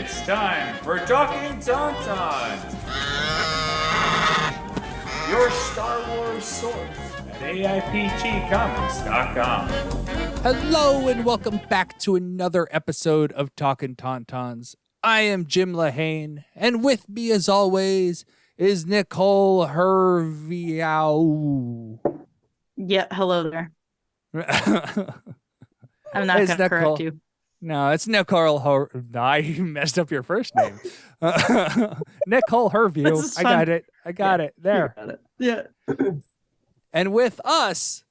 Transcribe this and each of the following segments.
It's time for Talkin Tauntauns, your Star Wars source at AIPTcomics.com. Hello and welcome back to another episode of Talkin Tauntauns. I am Jim Lahane, and with me as always is Nicole Herviow. Yeah, hello there. I'm not going to correct you. No, it's Nicole. I messed up your first name. Nicole Herview. I got it. There. Got it. Yeah. And with us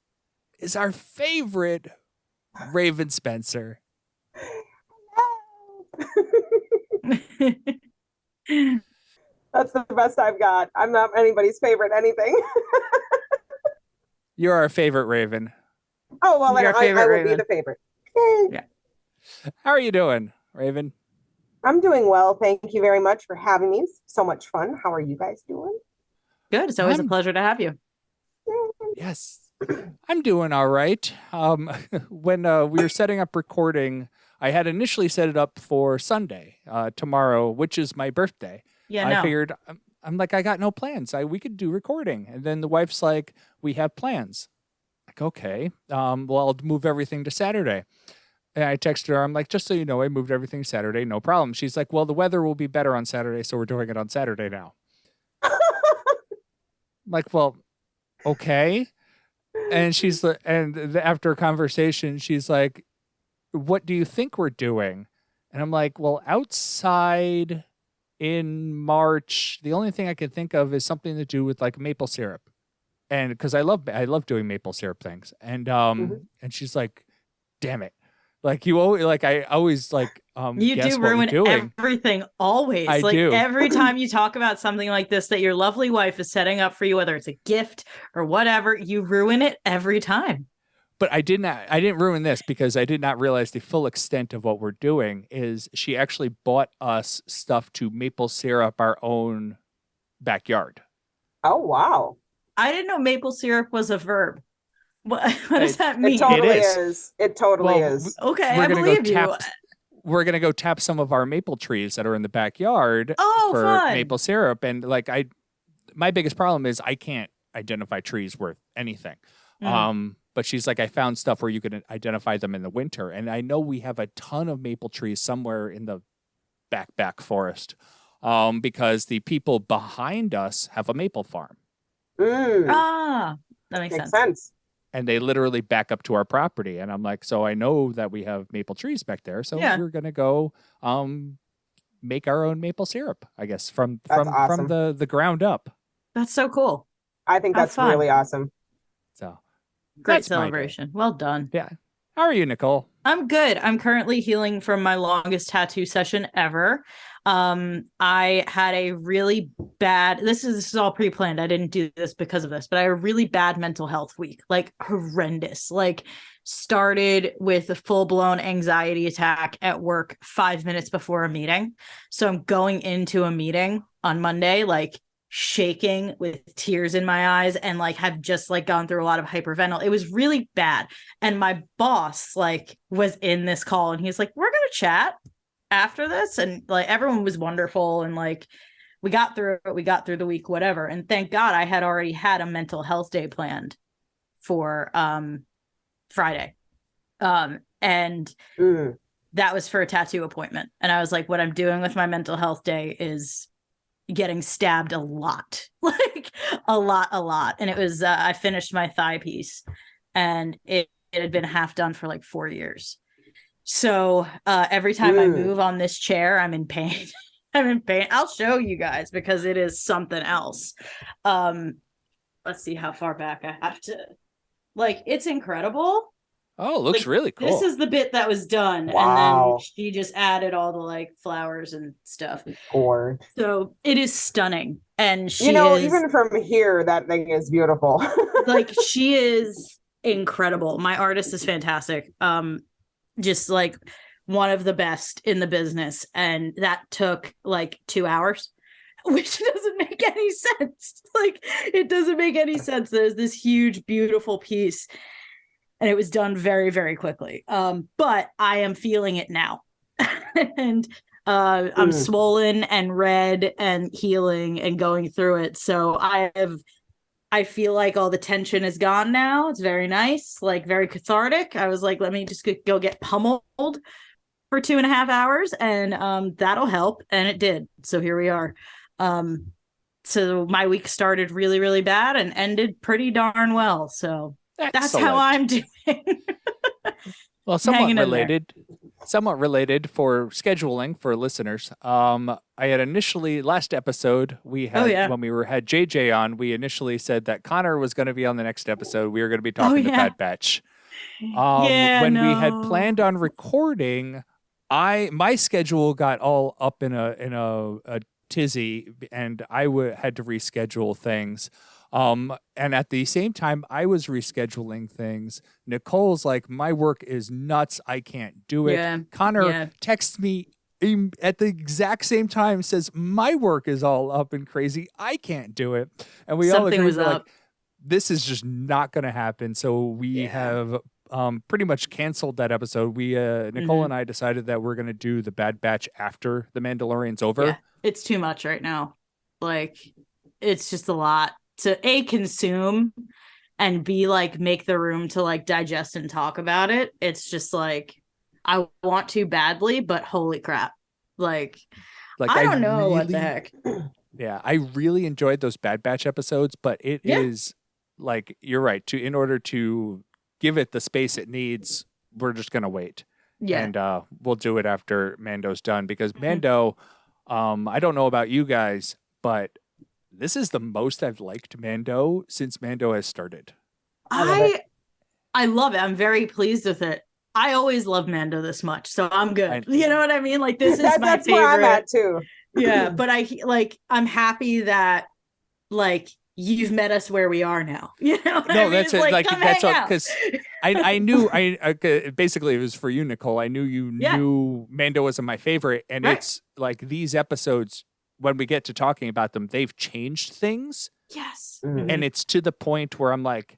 is our favorite Rayven Spencer. That's the best I've got. I'm not anybody's favorite anything. You're our favorite Raven. Oh, well, then I will be the favorite. Yeah. How are you doing, Raven? I'm doing well. Thank you very much for having me. It's so much fun. How are you guys doing? Good. It's always a pleasure to have you. Yes. I'm doing all right. When we were setting up recording, I had initially set it up for Sunday, tomorrow, which is my birthday. Yeah, I figured, I'm like, I got no plans. We could do recording. And then the wife's like, we have plans. Like, okay, well, I'll move everything to Saturday. And I texted her, I'm like, just so you know, I moved everything Saturday, no problem. She's like, well, the weather will be better on Saturday, so we're doing it on Saturday now. I'm like, well, okay. And she's like, after a conversation, she's like, what do you think we're doing? And I'm like, well, outside in March, the only thing I can think of is something to do with like maple syrup. And because I love doing maple syrup things. And and she's like, damn it. Like you always I always you guess do ruin what we're doing. everything always. I do. Every time you talk about something like this that your lovely wife is setting up for you, whether it's a gift or whatever, you ruin it every time. But I didn't ruin this because I did not realize the full extent of what we're doing is she actually bought us stuff to maple syrup our own backyard. Oh, wow. I didn't know maple syrup was a verb. What does that mean? It totally is. It totally is. Okay, I believe you. We're going to go tap some of our maple trees that are in the backyard for fun. maple syrup. And my biggest problem is I can't identify trees worth anything. But she's like, I found stuff where you can identify them in the winter. And I know we have a ton of maple trees somewhere in the back forest because the people behind us have a maple farm. That makes sense. And they literally back up to our property. And I'm like, so I know that we have maple trees back there. So we're going to go make our own maple syrup, I guess, from the ground up. That's so cool. I think that's really awesome. So great celebration. Well done. Yeah. How are you, Nicole? I'm good. I'm currently healing from my longest tattoo session ever. I had a really bad, this is all pre-planned. I didn't do this because of this, but I had a really bad mental health week, like horrendous, started with a full-blown anxiety attack at work 5 minutes before a meeting. So I'm going into a meeting on Monday, shaking with tears in my eyes and have just gone through a lot of hyperventil. It was really bad. And my boss was in this call and he's like, we're going to chat after this. And everyone was wonderful. And we got through it. We got through the week, whatever. And thank God I had already had a mental health day planned for Friday. And that was for a tattoo appointment. And I was like, what I'm doing with my mental health day is getting stabbed a lot, a lot. And it was, I finished my thigh piece and it had been half done for 4 years. So every time I move on this chair, I'm in pain. I'm in pain. I'll show you guys because it is something else. Let's see how far back I have to, it's incredible. Oh, it looks really cool. This is the bit that was done. Wow. And then she just added all the flowers and stuff. Gorge. So it is stunning. And she even from here, that thing is beautiful. She is incredible. My artist is fantastic. Just one of the best in the business. And that took 2 hours, which doesn't make any sense. It doesn't make any sense. There's this huge, beautiful piece. And it was done very, very quickly. But I am feeling it now. And I'm swollen and red and healing and going through it. So I feel like all the tension is gone now. It's very nice, like very cathartic. I was like, let me just go get pummeled for 2.5 hours, and that'll help. And it did. So here we are. So my week started really, really bad and ended pretty darn well. So that's how I'm doing. Well, somewhat related for scheduling for listeners. I had initially last episode we had when we had JJ on, we initially said that Connor was going to be on the next episode. We were going to be talking to Bad Batch. When we had planned on recording, my schedule got all up in a tizzy, and I had to reschedule things. And at the same time, I was rescheduling things. Nicole's like, my work is nuts. I can't do it. Yeah. Connor texts me at the exact same time, says, my work is all up and crazy. I can't do it. And we all agreed, like, this is just not going to happen. So we have pretty much canceled that episode. We Nicole and I decided that we're going to do the Bad Batch after the Mandalorian's over. Yeah. It's too much right now. Like, it's just a lot to A, consume, and B, like, make the room to like digest and talk about it. It's just like, I want to badly, but holy crap. Like I don't know what the heck. Yeah, I really enjoyed those Bad Batch episodes, but it is like, you're right, in order to give it the space it needs, we're just going to wait. Yeah. And we'll do it after Mando's done, because Mando, I don't know about you guys, but this is the most I've liked Mando since Mando has started. I love it. I'm very pleased with it. I always love Mando this much, so I'm good. You know what I mean? Like, this is my that's favorite. Where I'm at too. Yeah, but I'm happy that like you've met us where we are now. You know? No, that's it. Like that's because I knew basically it was for you, Nicole. I knew you knew Mando wasn't my favorite, and it's like these episodes, when we get to talking about them, they've changed things. Yes. And it's to the point where I'm like,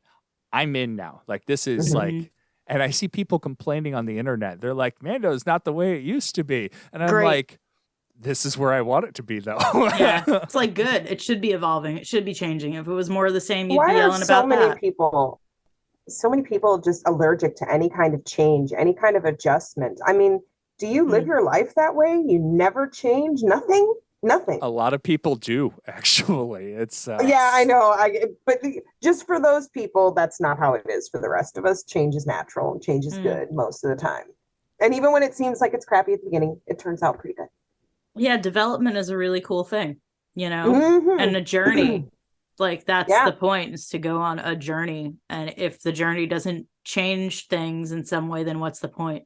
I'm in now. Like, this is like, and I see people complaining on the internet. They're like, Mando's not the way it used to be. And I'm like, this is where I want it to be, though. Yeah. It's like, good. It should be evolving. It should be changing. If it was more of the same, you'd be yelling about that. So many people just allergic to any kind of change, any kind of adjustment. I mean, do you live your life that way? You never change? Nothing? Nothing. A lot of people do, actually. It's yeah, I know. But just for those people, that's not how it is. For the rest of us, change is natural and change is good most of the time. And even when it seems like it's crappy at the beginning, it turns out pretty good. Yeah, development is a really cool thing, you know, and a journey. Like, that's the point, is to go on a journey. And if the journey doesn't change things in some way, then what's the point?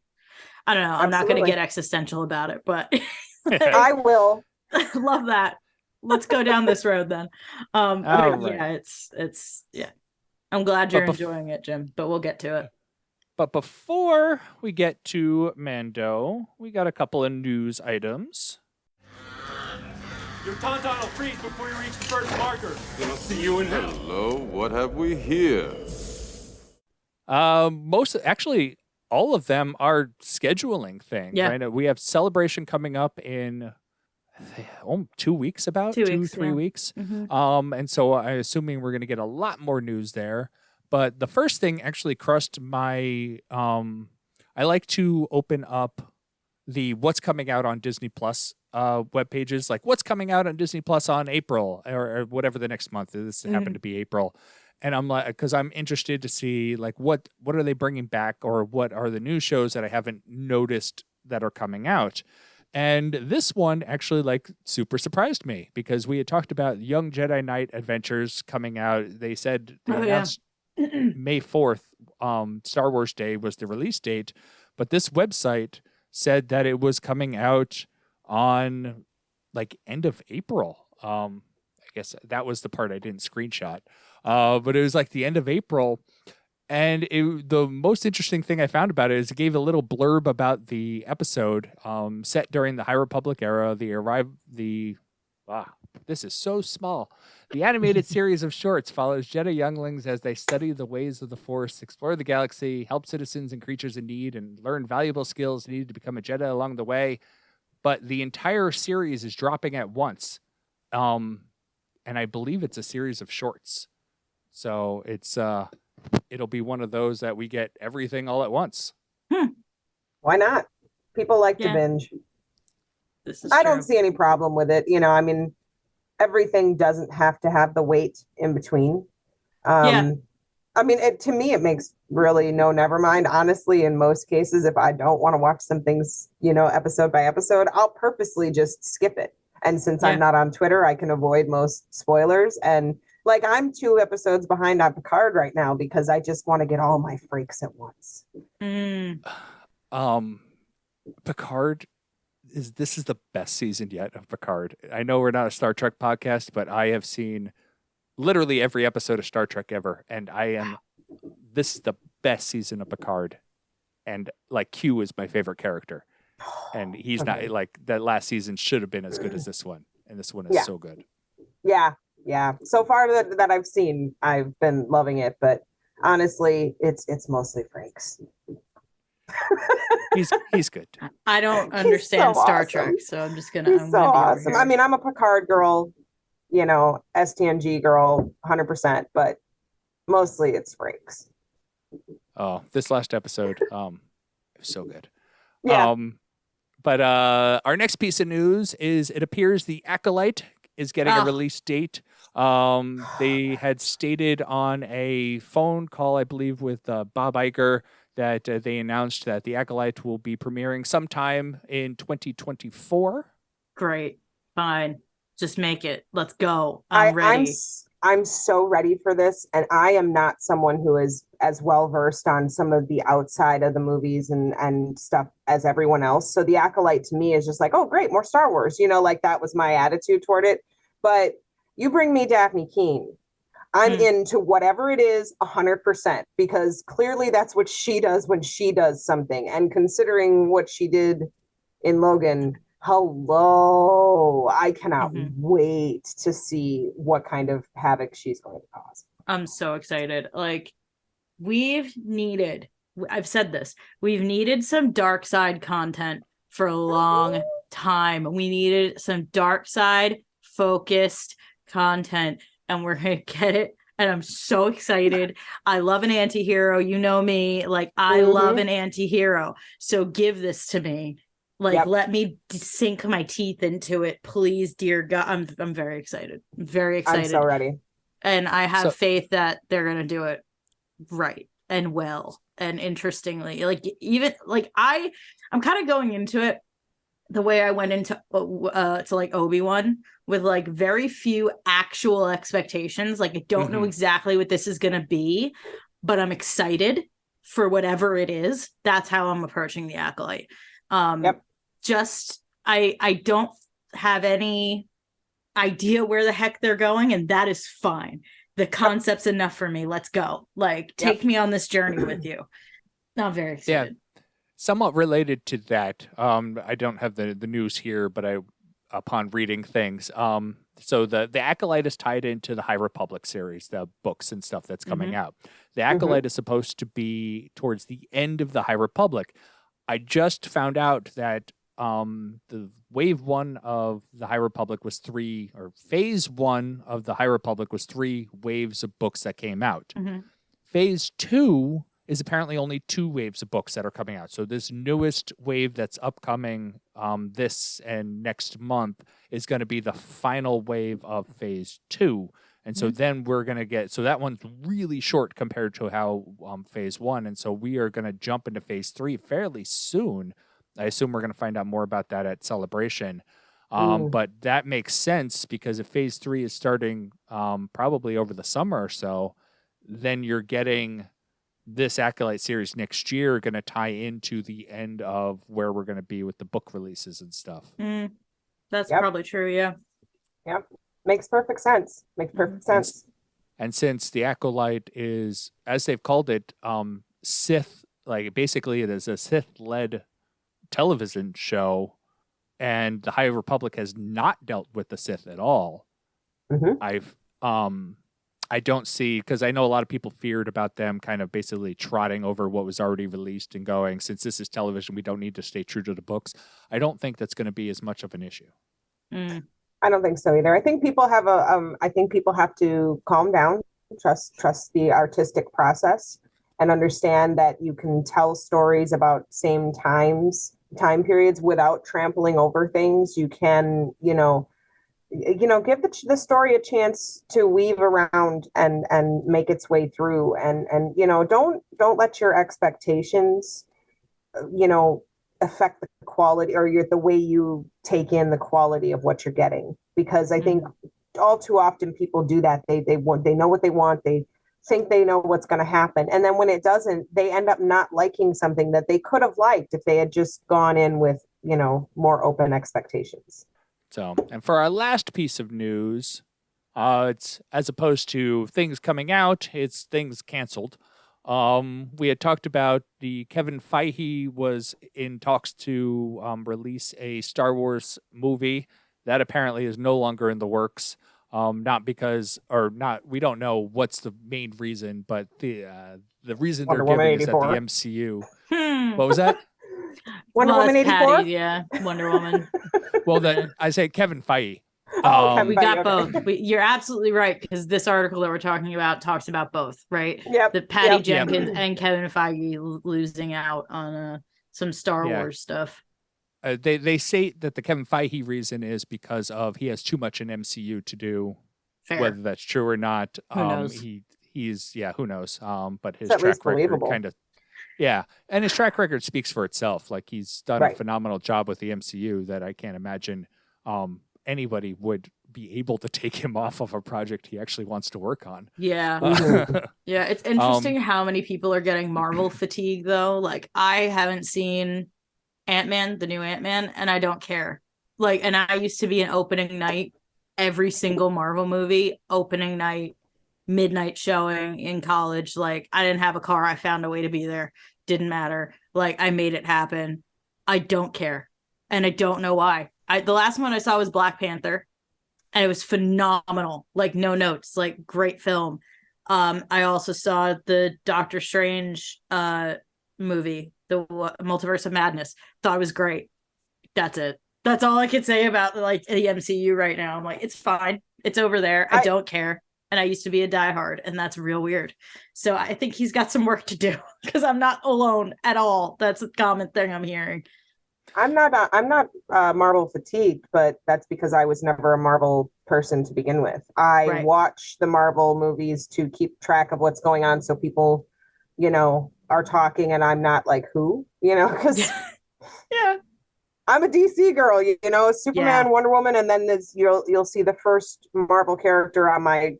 I don't know. I'm not going to get existential about it, but I will. Love that. Let's go down this road then. Yeah, it's I'm glad you're enjoying it, Jim, but we'll get to it. But before we get to Mando, we got a couple of news items. Your tauntaun will freeze before you reach the first marker. Then I'll see you in hell. Hello, what have we here? Actually, all of them are scheduling things. Yeah. Right? We have Celebration coming up in 2 weeks, about 2-3 weeks. And so I'm assuming we're going to get a lot more news there. But the first thing actually crossed my I like to open up the what's coming out on Disney Plus web pages, like what's coming out on Disney Plus on April or whatever the next month. This happened to be April. And I'm like, because I'm interested to see like what are they bringing back, or what are the new shows that I haven't noticed that are coming out. And this one actually like super surprised me, because we had talked about Young Jedi Knight Adventures coming out. They said they announced May 4th, Star Wars Day was the release date, but this website said that it was coming out on like end of April. I guess that was the part I didn't screenshot. But it was like the end of April. And the most interesting thing I found about it is it gave a little blurb about the episode set during the High Republic era. This is so small. The animated series of shorts follows Jedi younglings as they study the ways of the Force, explore the galaxy, help citizens and creatures in need, and learn valuable skills needed to become a Jedi along the way. but the entire series is dropping at once. And I believe it's a series of shorts. So it'll be one of those that we get everything all at once. Why not? People like to Yeah. binge. This is I true. don't see any problem with it. I mean, everything doesn't have to have the wait in between. Yeah. I mean, to me, it makes really no never mind. Honestly, in most cases, if I don't want to watch some things, episode by episode, I'll purposely just skip it. And since I'm not on Twitter, I can avoid most spoilers. And like, I'm 2 episodes behind on Picard right now because I just want to get all my freaks at once. Picard this is the best season yet of Picard. I know we're not a Star Trek podcast, but I have seen literally every episode of Star Trek ever, and this is the best season of Picard. And like Q is my favorite character, and he's not like that. Last season should have been as good as this one, and this one is so good. Yeah. So far that I've seen, I've been loving it, but honestly, it's mostly Frank's. He's good. I don't understand so Star awesome. Trek, so I'm just gonna. He's so awesome. I mean, I'm a Picard girl, STNG girl, 100%, but mostly it's Frank's. Oh, this last episode, was so good. Yeah. But our next piece of news is it appears the Acolyte is getting a release date. They had stated on a phone call, I believe, with Bob Iger, that they announced that the Acolyte will be premiering sometime in 2024. Great. Fine. Just make it. Let's go. I'm ready. I'm so ready for this, and I am not someone who is as well versed on some of the outside of the movies and stuff as everyone else. So the Acolyte to me is just like, oh, great, more Star Wars. Like that was my attitude toward it. But you bring me Daphne Keane, I'm into whatever it is 100%, because clearly that's what she does when she does something. And considering what she did in Logan, hello, I cannot wait to see what kind of havoc she's going to cause. I'm so excited. Like, I've said this, we've needed some dark side content for a long time. We needed some dark side focused content, and we're gonna get it. And I'm so excited. I love an anti-hero. You know me. Like, I love an anti-hero. So give this to me. Like, let me sink my teeth into it, please, dear God. I'm very excited. I'm very excited. I'm so ready. And I have faith that they're gonna do it right and well and interestingly. Like, even like I'm kind of going into it the way I went into to like Obi-Wan, with like very few actual expectations. Like, I don't know exactly what this is gonna be, but I'm excited for whatever it is. That's how I'm approaching the Acolyte. Just I don't have any idea where the heck they're going, and that is fine. The concept's enough for me. Let's go. Like, take me on this journey with you. I'm very excited. Yeah. Somewhat related to that, I don't have the news here, but upon reading things, so the Acolyte is tied into the High Republic series, the books and stuff that's coming out. The Acolyte is supposed to be towards the end of the High Republic. I just found out that the Wave 1 of the High Republic was 3, or Phase 1 of the High Republic was 3 waves of books that came out. Phase 2 is apparently only 2 waves of books that are coming out. So this newest wave that's upcoming this and next month is going to be the final wave of Phase 2. And so then we're going to get, so that one's really short compared to how Phase 1. And so we are going to jump into Phase 3 fairly soon. I assume we're going to find out more about that at Celebration. But that makes sense, because if Phase 3 is starting probably over the summer or so, then you're getting this Acolyte series next year going to tie into the end of where we're going to be with the book releases and stuff. That's probably true. Yeah. Makes perfect sense. And since the Acolyte is, as they've called it, Sith, like basically it is a Sith-led television show, and the High Republic has not dealt with the Sith at all. I don't see, because I know a lot of people feared about them kind of basically trotting over what was already released and going, since this is television, we don't need to stay true to the books. I don't think that's going to be as much of an issue. I don't think so either. I think people have to calm down, trust the artistic process, and understand that you can tell stories about time periods without trampling over things. You can, give the story a chance to weave around and make its way through, and don't let your expectations affect the quality or the way you take in the quality of what you're getting, because I think all too often people do that. They know what they want, they think they know what's going to happen, and then when it doesn't, they end up not liking something that they could have liked if they had just gone in with more open expectations. So, and for our last piece of news, it's as opposed to things coming out, it's things canceled. We had talked about the Kevin Feige was in talks to release a Star Wars movie that apparently is no longer in the works. Not because, or not, we don't know what's the main reason, but the reason they're giving is that the MCU. What was that? Wonder Woman 84? Yeah, Wonder Woman. Well, then I say Kevin Feige. We got both. You're absolutely right, because this article that we're talking about talks about both, right? Yep. The Patty Jenkins and Kevin Feige losing out on some Star Wars stuff. They say that the Kevin Feige reason is because of he has too much in MCU to do. Fair. Whether that's true or not, who knows? He's who knows? But his it's track record kind of. Yeah, and his track record speaks for itself. Like, he's done a phenomenal job with the MCU that I can't imagine anybody would be able to take him off of a project he actually wants to work on. Yeah. Yeah, it's interesting how many people are getting Marvel fatigue, though. Like, I haven't seen Ant-Man, the new Ant-Man, and I don't care. Like, and I used to be an opening night, every single Marvel movie, opening night, midnight showing in college. Like, I didn't have a car, I found a way to be there. Didn't matter. Like, I made it happen. I don't care, and I don't know why. The last one I saw was Black Panther, and it was phenomenal. Like, no notes, like, great film. I also saw the Doctor Strange movie, the Multiverse of Madness. Thought it was great. That's it. That's all I could say about like the MCU right now. I'm like, it's fine. It's over there. I don't care. And I used to be a diehard, and that's real weird. So I think he's got some work to do, because I'm not alone at all. That's a common thing I'm hearing. I'm not Marvel fatigued, but that's because I was never a Marvel person to begin with. I watch the Marvel movies to keep track of what's going on, so people, are talking, and I'm not like, who, because I'm a DC girl, Superman, Wonder Woman, and then you'll see the first Marvel character on my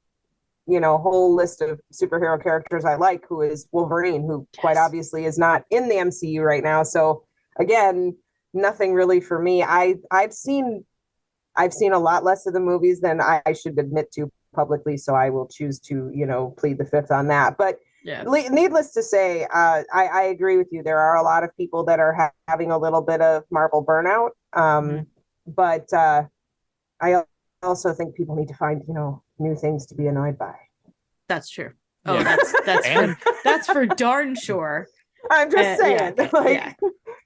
whole list of superhero characters I like, who is Wolverine, who quite obviously is not in the MCU right now. So again, nothing really for me. I've seen a lot less of the movies than I should admit to publicly, so I will choose to plead the fifth on that. But needless to say, I agree with you. There are a lot of people that are having a little bit of Marvel burnout, but I also think people need to find new things to be annoyed by. That's true. Oh, that's for darn sure. I'm just saying,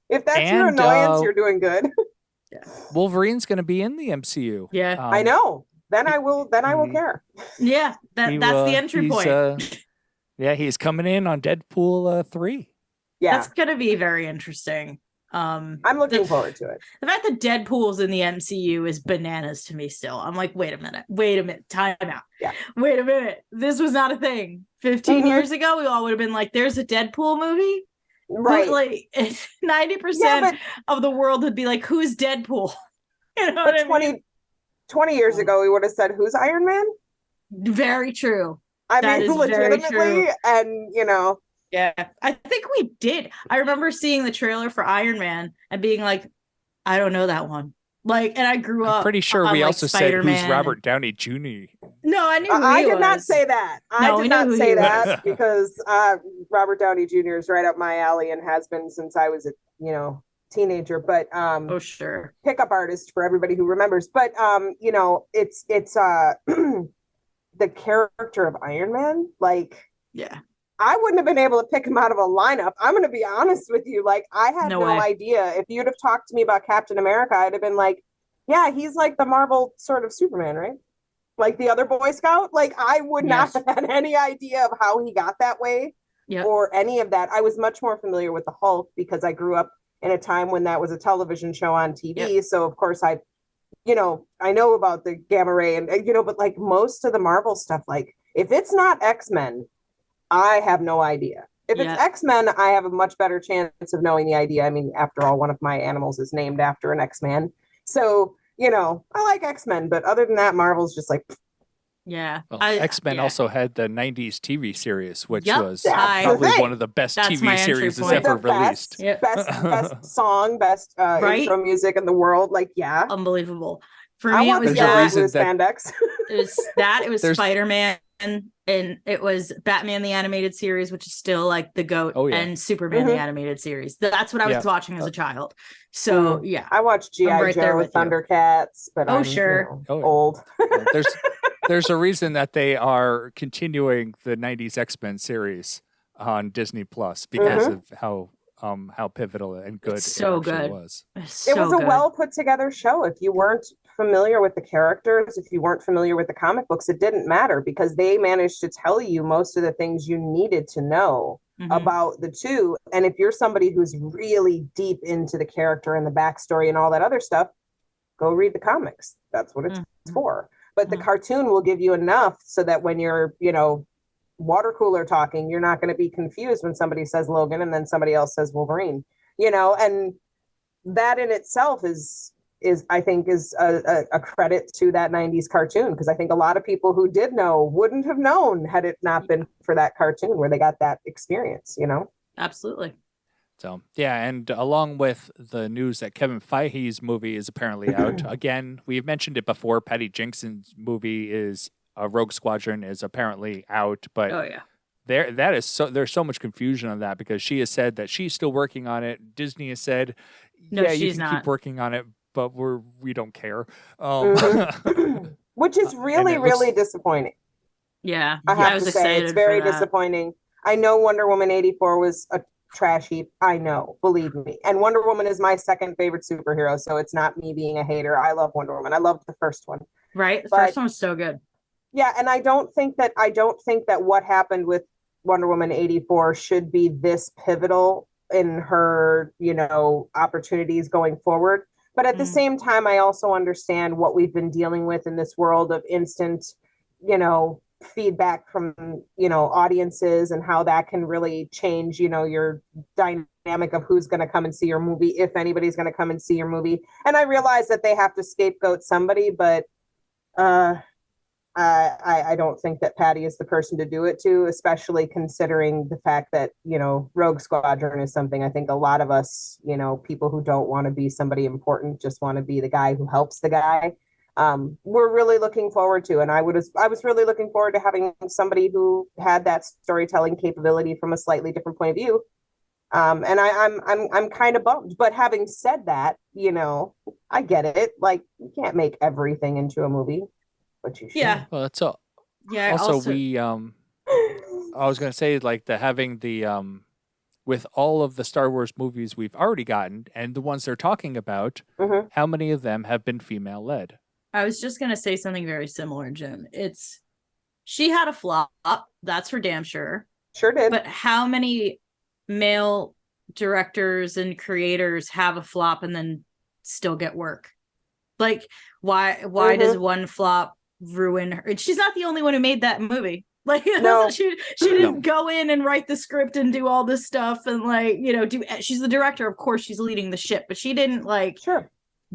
if that's your annoyance, you're doing good. Wolverine's going to be in the MCU. Yeah, I know. Then I will care. Yeah, that's the entry point. He's coming in on Deadpool 3. Yeah, that's going to be very interesting. I'm looking forward to it. The fact that Deadpool's in the MCU is bananas to me still. I'm like, wait a minute, time out. Yeah. Wait a minute. This was not a thing. 15 years ago, we all would have been like, there's a Deadpool movie? Right. Like 90% of the world would be like, who's Deadpool? You know but 20 years ago, we would have said, who's Iron Man? Very true. I mean, legitimately, and yeah, I think we did. I remember seeing the trailer for Iron Man and being like, I don't know that one. Like, and I grew up. I'm pretty sure we also Spider-Man said who's Robert Downey Jr. No, I knew. I did not say that. I did not say that because Robert Downey Jr. is right up my alley and has been since I was a teenager. But oh sure, pickup artist for everybody who remembers. But it's the character of Iron Man, like, Yeah. I wouldn't have been able to pick him out of a lineup. I'm going to be honest with you. Like, I had No no way. idea. If you'd have talked to me about Captain America, I'd have been like, yeah, he's like the Marvel sort of Superman, right? Like the other Boy Scout. Like, I would not Yes. have had any idea of how he got that way Yep. or any of that. I was much more familiar with the Hulk because I grew up in a time when that was a television show on TV. Yep. So, of course, I know about the gamma ray and, but like most of the Marvel stuff, like if it's not X-Men, I have no idea. If it's Yeah. X-Men, I have a much better chance of knowing the idea. I mean, after all, one of my animals is named after an X-Man. So, I like X-Men, but other than that, Marvel's just like, Yeah. Well, X-Men yeah. also had the 90s TV series, which Yep. was That's probably the thing. one of the best That's my TV entry series point. ever the best, released. Yep. best song, best Right? intro music in the world. Like, yeah. Unbelievable. For I me, it want was the There's a Yellow that. reason Blues that- spandex. It was There's- Spider-Man, and it was Batman the Animated Series, which is still like the GOAT, Oh, yeah. and Superman the Animated Series. That's what I was Yeah. watching as a child. So yeah. I watched I'm G.I. right there Joe, with you. Thundercats, but Oh, I'm sure. Oh, yeah. old. Yeah, there's a reason that they are continuing the 90s X-Men series on Disney Plus because of how pivotal and good It's so it actually good. was. So It was a good. well put together show. If you weren't familiar with the characters, if you weren't familiar with the comic books, it didn't matter because they managed to tell you most of the things you needed to know Mhm. about the two. And if you're somebody who's really deep into the character and the backstory and all that other stuff, go read the comics. That's what it's for. But the cartoon will give you enough so that when you're, water cooler talking, you're not going to be confused when somebody says Logan and then somebody else says Wolverine, and that in itself is I think is a credit to that 90s cartoon, because I think a lot of people who did know wouldn't have known had it not been for that cartoon where they got that experience. Absolutely. So yeah, and along with the news that Kevin Feige's movie is apparently out again, we've mentioned it before. Patty Jenkins's movie is Rogue Squadron is apparently out, but Oh yeah. there's so much confusion on that because she has said that she's still working on it. Disney has said, No, yeah, you she's can not. keep working on it, but we don't care. Which is really, it looks- really disappointing. Yeah. I have was to say, excited it's for very that. disappointing. I know Wonder Woman 84 was a trash heap. I know, believe me. And Wonder Woman is my second favorite superhero, so it's not me being a hater. I love Wonder Woman. I loved the first one. Right? The But- first one was so good. Yeah, and I don't think that what happened with Wonder Woman 84 should be this pivotal in her, opportunities going forward. But at the same time, I also understand what we've been dealing with in this world of instant, feedback from, audiences and how that can really change, your dynamic of who's going to come and see your movie, if anybody's going to come and see your movie. And I realize that they have to scapegoat somebody, but I don't think that Patty is the person to do it to, especially considering the fact that, Rogue Squadron is something I think a lot of us, people who don't want to be somebody important, just want to be the guy who helps the guy. We're really looking forward to, and I was really looking forward to having somebody who had that storytelling capability from a slightly different point of view. And I'm kind of bummed, but having said that, I get it. Like, you can't make everything into a movie. But you should. Yeah. Well, that's all. Yeah. Also, we I was gonna say like having the with all of the Star Wars movies we've already gotten and the ones they're talking about, how many of them have been female led? I was just gonna say something very similar, Jim. She had a flop, that's for damn sure. Sure did. But how many male directors and creators have a flop and then still get work? Like, why does one flop ruin her? She's not the only one who made that movie. Like, No. she didn't go in and write the script and do all this stuff and she's the director. Of course, she's leading the ship, but she didn't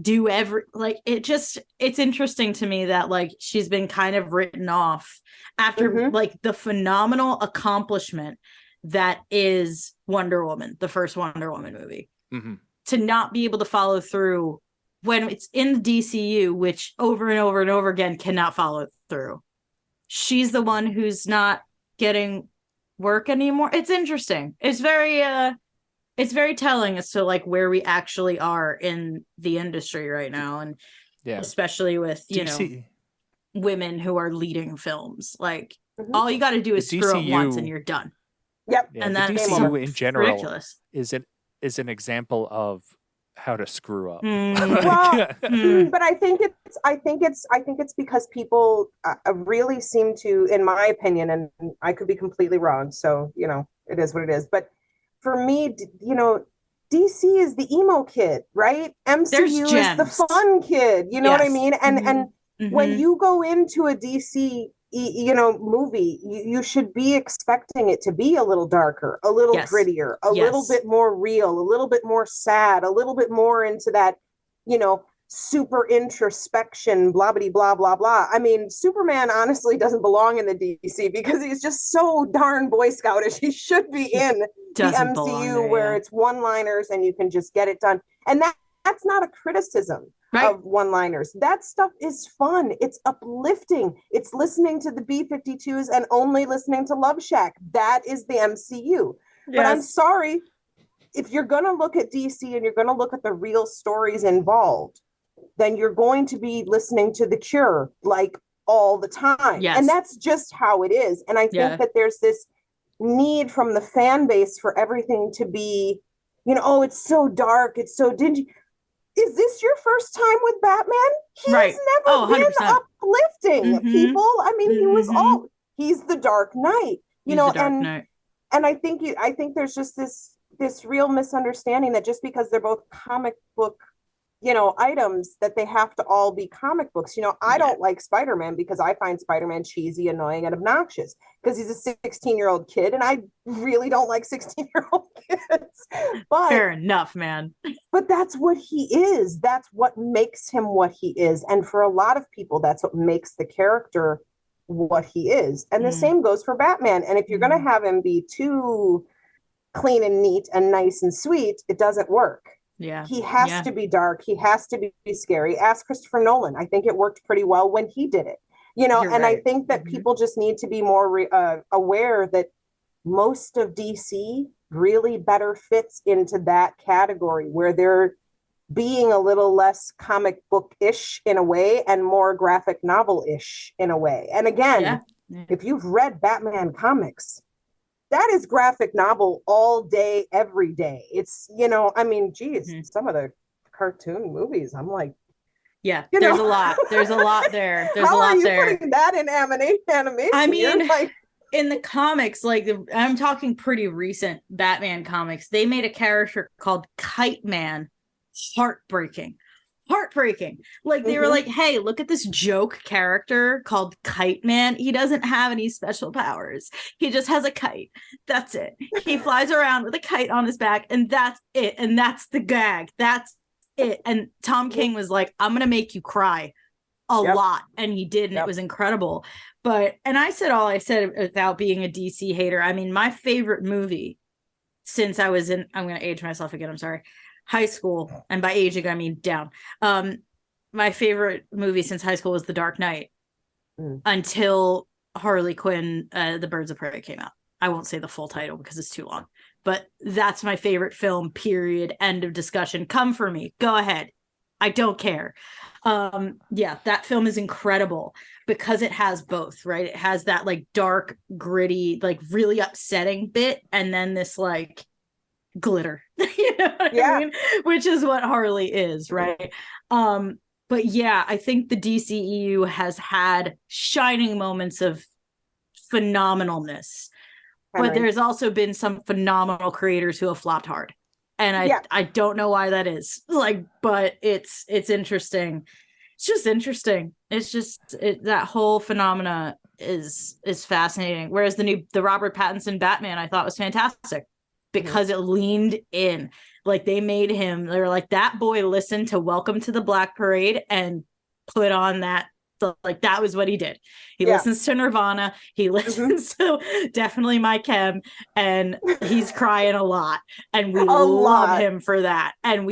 do it's interesting to me that she's been kind of written off after the phenomenal accomplishment that is Wonder Woman, the first Wonder Woman movie, to not be able to follow through when it's in the DCU, which over and over and over again cannot follow through. She's the one who's not getting work anymore. It's interesting. It's very telling as to where we actually are in the industry right now, and especially with women who are leading films. Like Mhm. all you got to do is The screw up once DCU and you're done. Yep. Yeah, And the that's DCU in general ridiculous. is an example of how to screw up. Well, but I think it's because people really seem to, in my opinion, and I could be completely wrong. So, it is what it is. But for me, DC is the emo kid, right? MCU is the fun kid. You know what I mean? And when you go into a DC movie, you should be expecting it to be a little darker, a little grittier, a little bit more real, a little bit more sad, a little bit more into that, super introspection, blah blah blah blah blah. I mean, Superman honestly doesn't belong in the DC because he's just so darn Boy Scoutish. He should be in the MCU where it's one-liners and you can just get it done. And that's not a criticism of one-liners. That stuff is fun. It's uplifting. It's listening to the B-52s and only listening to Love Shack. That is the MCU. But I'm sorry, if you're going to look at DC and you're going to look at the real stories involved, then you're going to be listening to The Cure like all the time. And that's just how it is. And I think that there's this need from the fan base for everything to be, oh, it's so dark, it's so dingy. Is this your first time with Batman? He's never been 100%. uplifting, people. I mean, he's the Dark Knight, and I think there's just this real misunderstanding that just because they're both comic book items that they have to all be comic books. I don't like Spider-Man because I find Spider-Man cheesy, annoying, and obnoxious because he's a 16-year-old kid, and I really don't like 16-year-old kids. But fair enough, man. But that's what he is. That's what makes him what he is. And for a lot of people, that's what makes the character what he is. And the same goes for Batman. And if you're going to have him be too clean and neat and nice and sweet, it doesn't work. Yeah. He has to be dark. He has to be scary. Ask Christopher Nolan. I think it worked pretty well when he did it. I think that people just need to be more aware that most of DC really better fits into that category where they're being a little less comic book-ish in a way and more graphic novel-ish in a way. And again, if you've read Batman comics, that is graphic novel all day, every day. It's, some of the cartoon movies, I'm like, there's a lot. There's a lot there. There's a lot there. How are you putting that in animation? I mean, in the comics, I'm talking pretty recent Batman comics, they made a character called Kite Man. Heartbreaking. Like they were like, hey, look at this joke character called Kite Man. He doesn't have any special powers. He just has a kite. That's it. He flies around with a kite on his back, and that's it. And that's the gag. That's it. And Tom King was like, I'm gonna make you cry a lot. And he did, and it was incredible. And I said all I said without being a DC hater. I mean, my favorite movie since I was I'm gonna age myself again, I'm sorry. High school, and by aging I mean down. My favorite movie since high school was The Dark Knight until Harley Quinn, The Birds of Prey came out. I won't say the full title because it's too long, but that's my favorite film, period, end of discussion. Come for me, go ahead, I don't care. That film is incredible because it has both, right? It has that like dark, gritty, like really upsetting bit, and then this like glitter, I mean? Which is what Harley is, right? But I think the DCEU has had shining moments of phenomenalness, but there's also been some phenomenal creators who have flopped hard, and I don't know why that is, but it's interesting. It's just interesting. It's just that whole phenomena is fascinating. Whereas the Robert Pattinson Batman I thought was fantastic, because it leaned in. Like they were like, that boy listened to Welcome to the Black Parade and put on that. That was what he did. He listens to Nirvana. He listens to definitely My Chem, and he's crying a lot. And we love him for that. And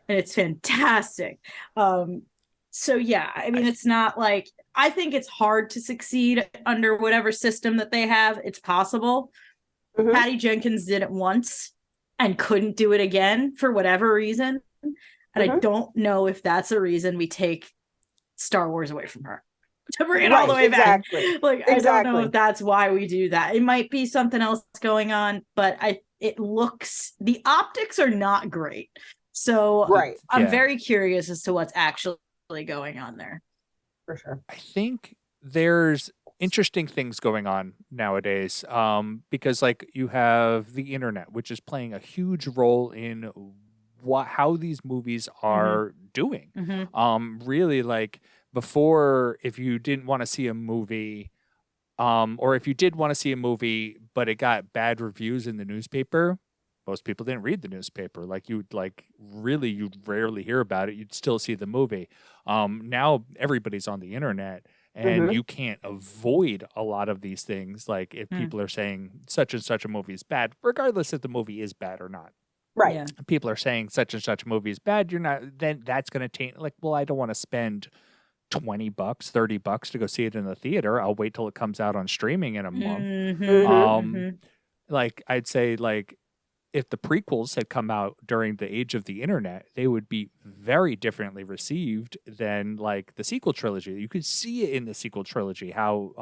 it's fantastic. I mean, it's not like, I think it's hard to succeed under whatever system that they have. It's possible. Patty Jenkins did it once and couldn't do it again for whatever reason. And I don't know if that's a reason we take Star Wars away from her to bring it all the way exactly. back. Like, Exactly. I don't know if that's why we do that. It might be something else going on, but the optics are not great. So Right. I'm very curious as to what's actually going on there. For sure. I think there's interesting things going on nowadays, because like you have the internet, which is playing a huge role in how these movies are doing. Really, like before, if you didn't want to see a movie, or if you did want to see a movie but it got bad reviews in the newspaper, most people didn't read the newspaper. Like you'd rarely hear about it. You'd still see the movie. Now everybody's on the internet, and you can't avoid a lot of these things. Like if people are saying such and such a movie is bad, regardless if the movie is bad or not. Right. Yeah. People are saying such and such a movie is bad. Then that's going to taint. Like, well, I don't want to spend $20, $30 to go see it in the theater. I'll wait till it comes out on streaming in a month. Like I'd say, like if the prequels had come out during the age of the internet, they would be very differently received than like the sequel trilogy. You could see it in the sequel trilogy how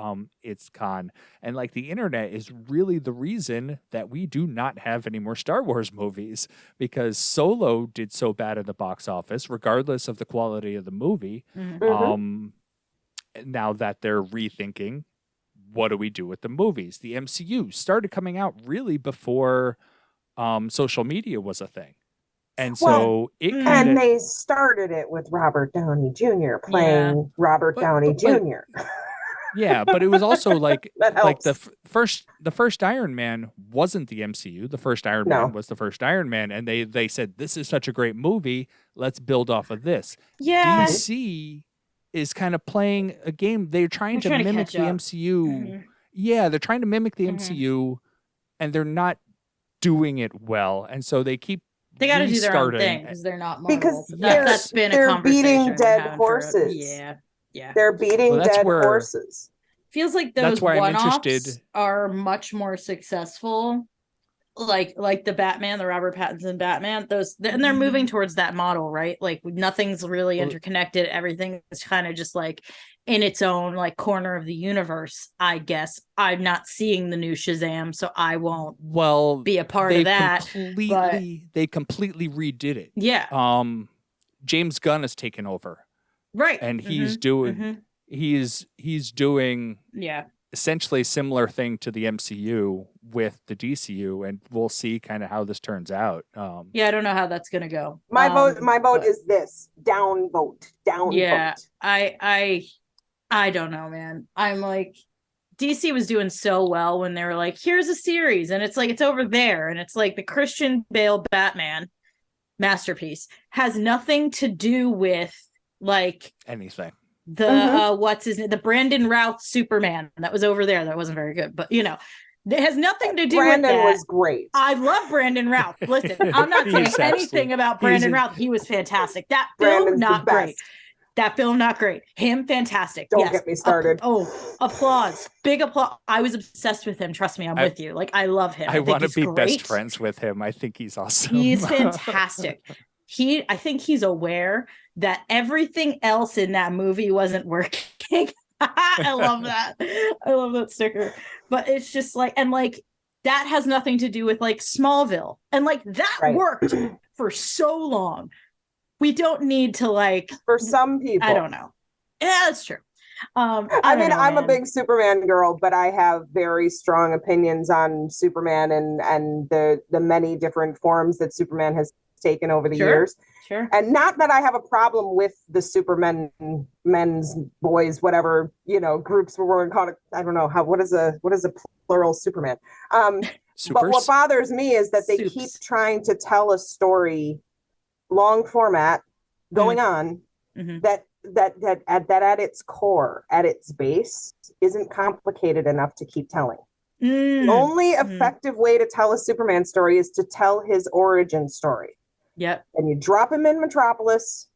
it's gone, and like the internet is really the reason that we do not have any more Star Wars movies, because Solo did so bad at the box office, regardless of the quality of the movie. Now that they're rethinking, what do we do with the movies? The MCU started coming out really before social media was a thing. And so and they started it with Robert Downey Jr. playing Robert Downey Jr. Yeah, but it was also like like the first Iron Man wasn't the MCU. The first Iron Man was the first Iron Man, and they said this is such a great movie, let's build off of this. Yeah. DC is kind of playing a game. They're trying to mimic the MCU. Yeah, they're trying to mimic the MCU, and they're not doing it well, and so they got to do their own thing because they're not Marvel. Because that's been a they're conversation beating dead horses. They're beating dead horses. Feels like those one-offs are much more successful. Like the Batman, the Robert Pattinson Batman, and they're moving towards that model, right? Like nothing's really interconnected. Everything is kind of just like in its own like corner of the universe, I guess. I'm not seeing the new Shazam, so I won't be a part of that. They completely redid it. Yeah. James Gunn has taken over. Right. And he's doing he's doing essentially a similar thing to the MCU with the DCU, and we'll see kind of how this turns out. I don't know how that's gonna go. My vote is this down vote. Vote. I don't know, man. I'm like, DC was doing so well when they were like, here's a series, and it's like it's over there, and it's like the Christian Bale Batman masterpiece has nothing to do with like anything. The what's his name? The Brandon Routh Superman that was over there. That wasn't very good, but it has nothing to do with that. Brandon was great. I love Brandon Routh. Listen, I'm not saying anything about Brandon Routh. He was fantastic. That film, not great. That film, not great. Him, fantastic. Don't get me started. Applause. Big applause. I was obsessed with him. Trust me, I'm with you. Like, I love him. I want to be best friends with him. I think he's awesome. He's fantastic. I think he's aware that everything else in that movie wasn't working. I love that. I love that sticker. But it's just like, and like, that has nothing to do with like Smallville. And like, that worked for so long. We don't need to like, for some people, I don't know. Yeah, that's true. I'm a big Superman girl, but I have very strong opinions on Superman and the many different forms that Superman has taken over the years. Sure. And not that I have a problem with the Supermen, men's, boys, whatever, groups where we're called. I don't know what is a plural Superman. But what bothers me is that they keep trying to tell a story, long format, going on, that at its core, at its base, isn't complicated enough to keep telling. The only effective way to tell a Superman story is to tell his origin story. Yep. And you drop him in Metropolis,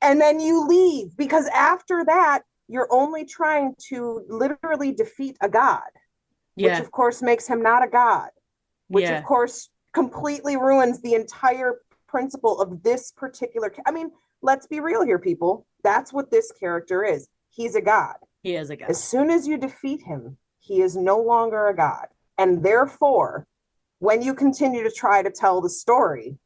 and then you leave, because after that, you're only trying to literally defeat a god, which of course makes him not a god, which of course completely ruins the entire principle of this particular. I mean, let's be real here, people. That's what this character is. He's a god. He is a god. As soon as you defeat him, he is no longer a god. And therefore, when you continue to try to tell the story,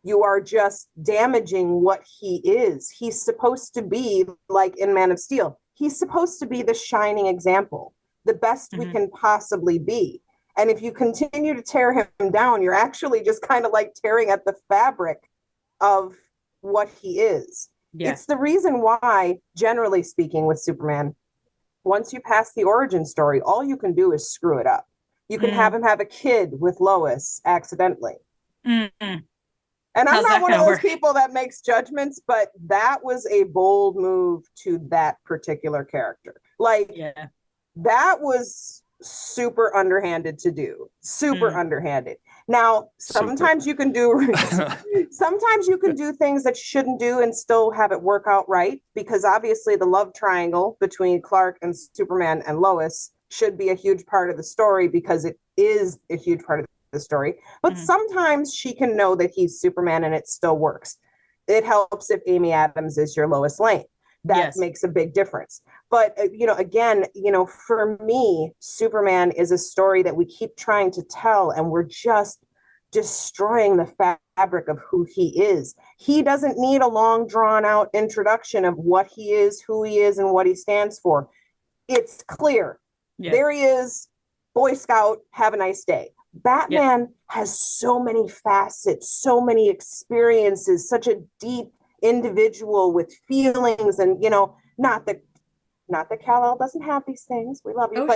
you are just damaging what he is. He's supposed to be, like in Man of Steel, he's supposed to be the shining example, the best we can possibly be. And if you continue to tear him down, you're actually just kind of like tearing at the fabric of what he is. Yeah. It's the reason why, generally speaking, with Superman, once you pass the origin story, all you can do is screw it up. You can have him have a kid with Lois accidentally. Mm-mm. And I'm How's not that one of gonna those work? people that makes judgments, but that was a bold move to that particular character. Like, Yeah. that was super underhanded to do. Super underhanded. Now, sometimes you can do sometimes you can do things that you shouldn't do and still have it work out right, because obviously the love triangle between Clark and Superman and Lois should be a huge part of the story, because it is a huge part of the story. But sometimes she can know that he's Superman and it still works. It helps if Amy Adams is your Lois Lane. That makes a big difference. But, again, for me, Superman is a story that we keep trying to tell, and we're just destroying the fabric of who he is. He doesn't need a long, drawn out introduction of what he is, who he is, and what he stands for. It's clear. Yeah. There he is, Boy Scout, have a nice day. Batman has so many facets, so many experiences, such a deep individual with feelings, and not that Kal-El doesn't have these things. We love you,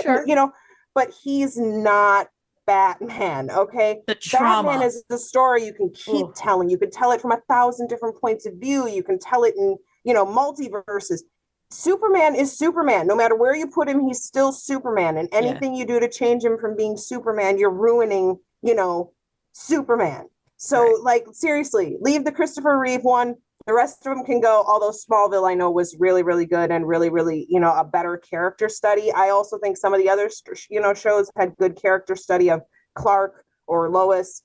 but he's not Batman. Okay, the trauma. Batman is the story you can keep telling. You can tell it from 1,000 different points of view. You can tell it in multiverses. Superman is Superman. No matter where you put him, he's still Superman. And anything you do to change him from being Superman, you're ruining, Superman. So, seriously, leave the Christopher Reeve one. The rest of them can go, although Smallville, I know, was really, really good and really, really, a better character study. I also think some of the other, shows had good character study of Clark or Lois,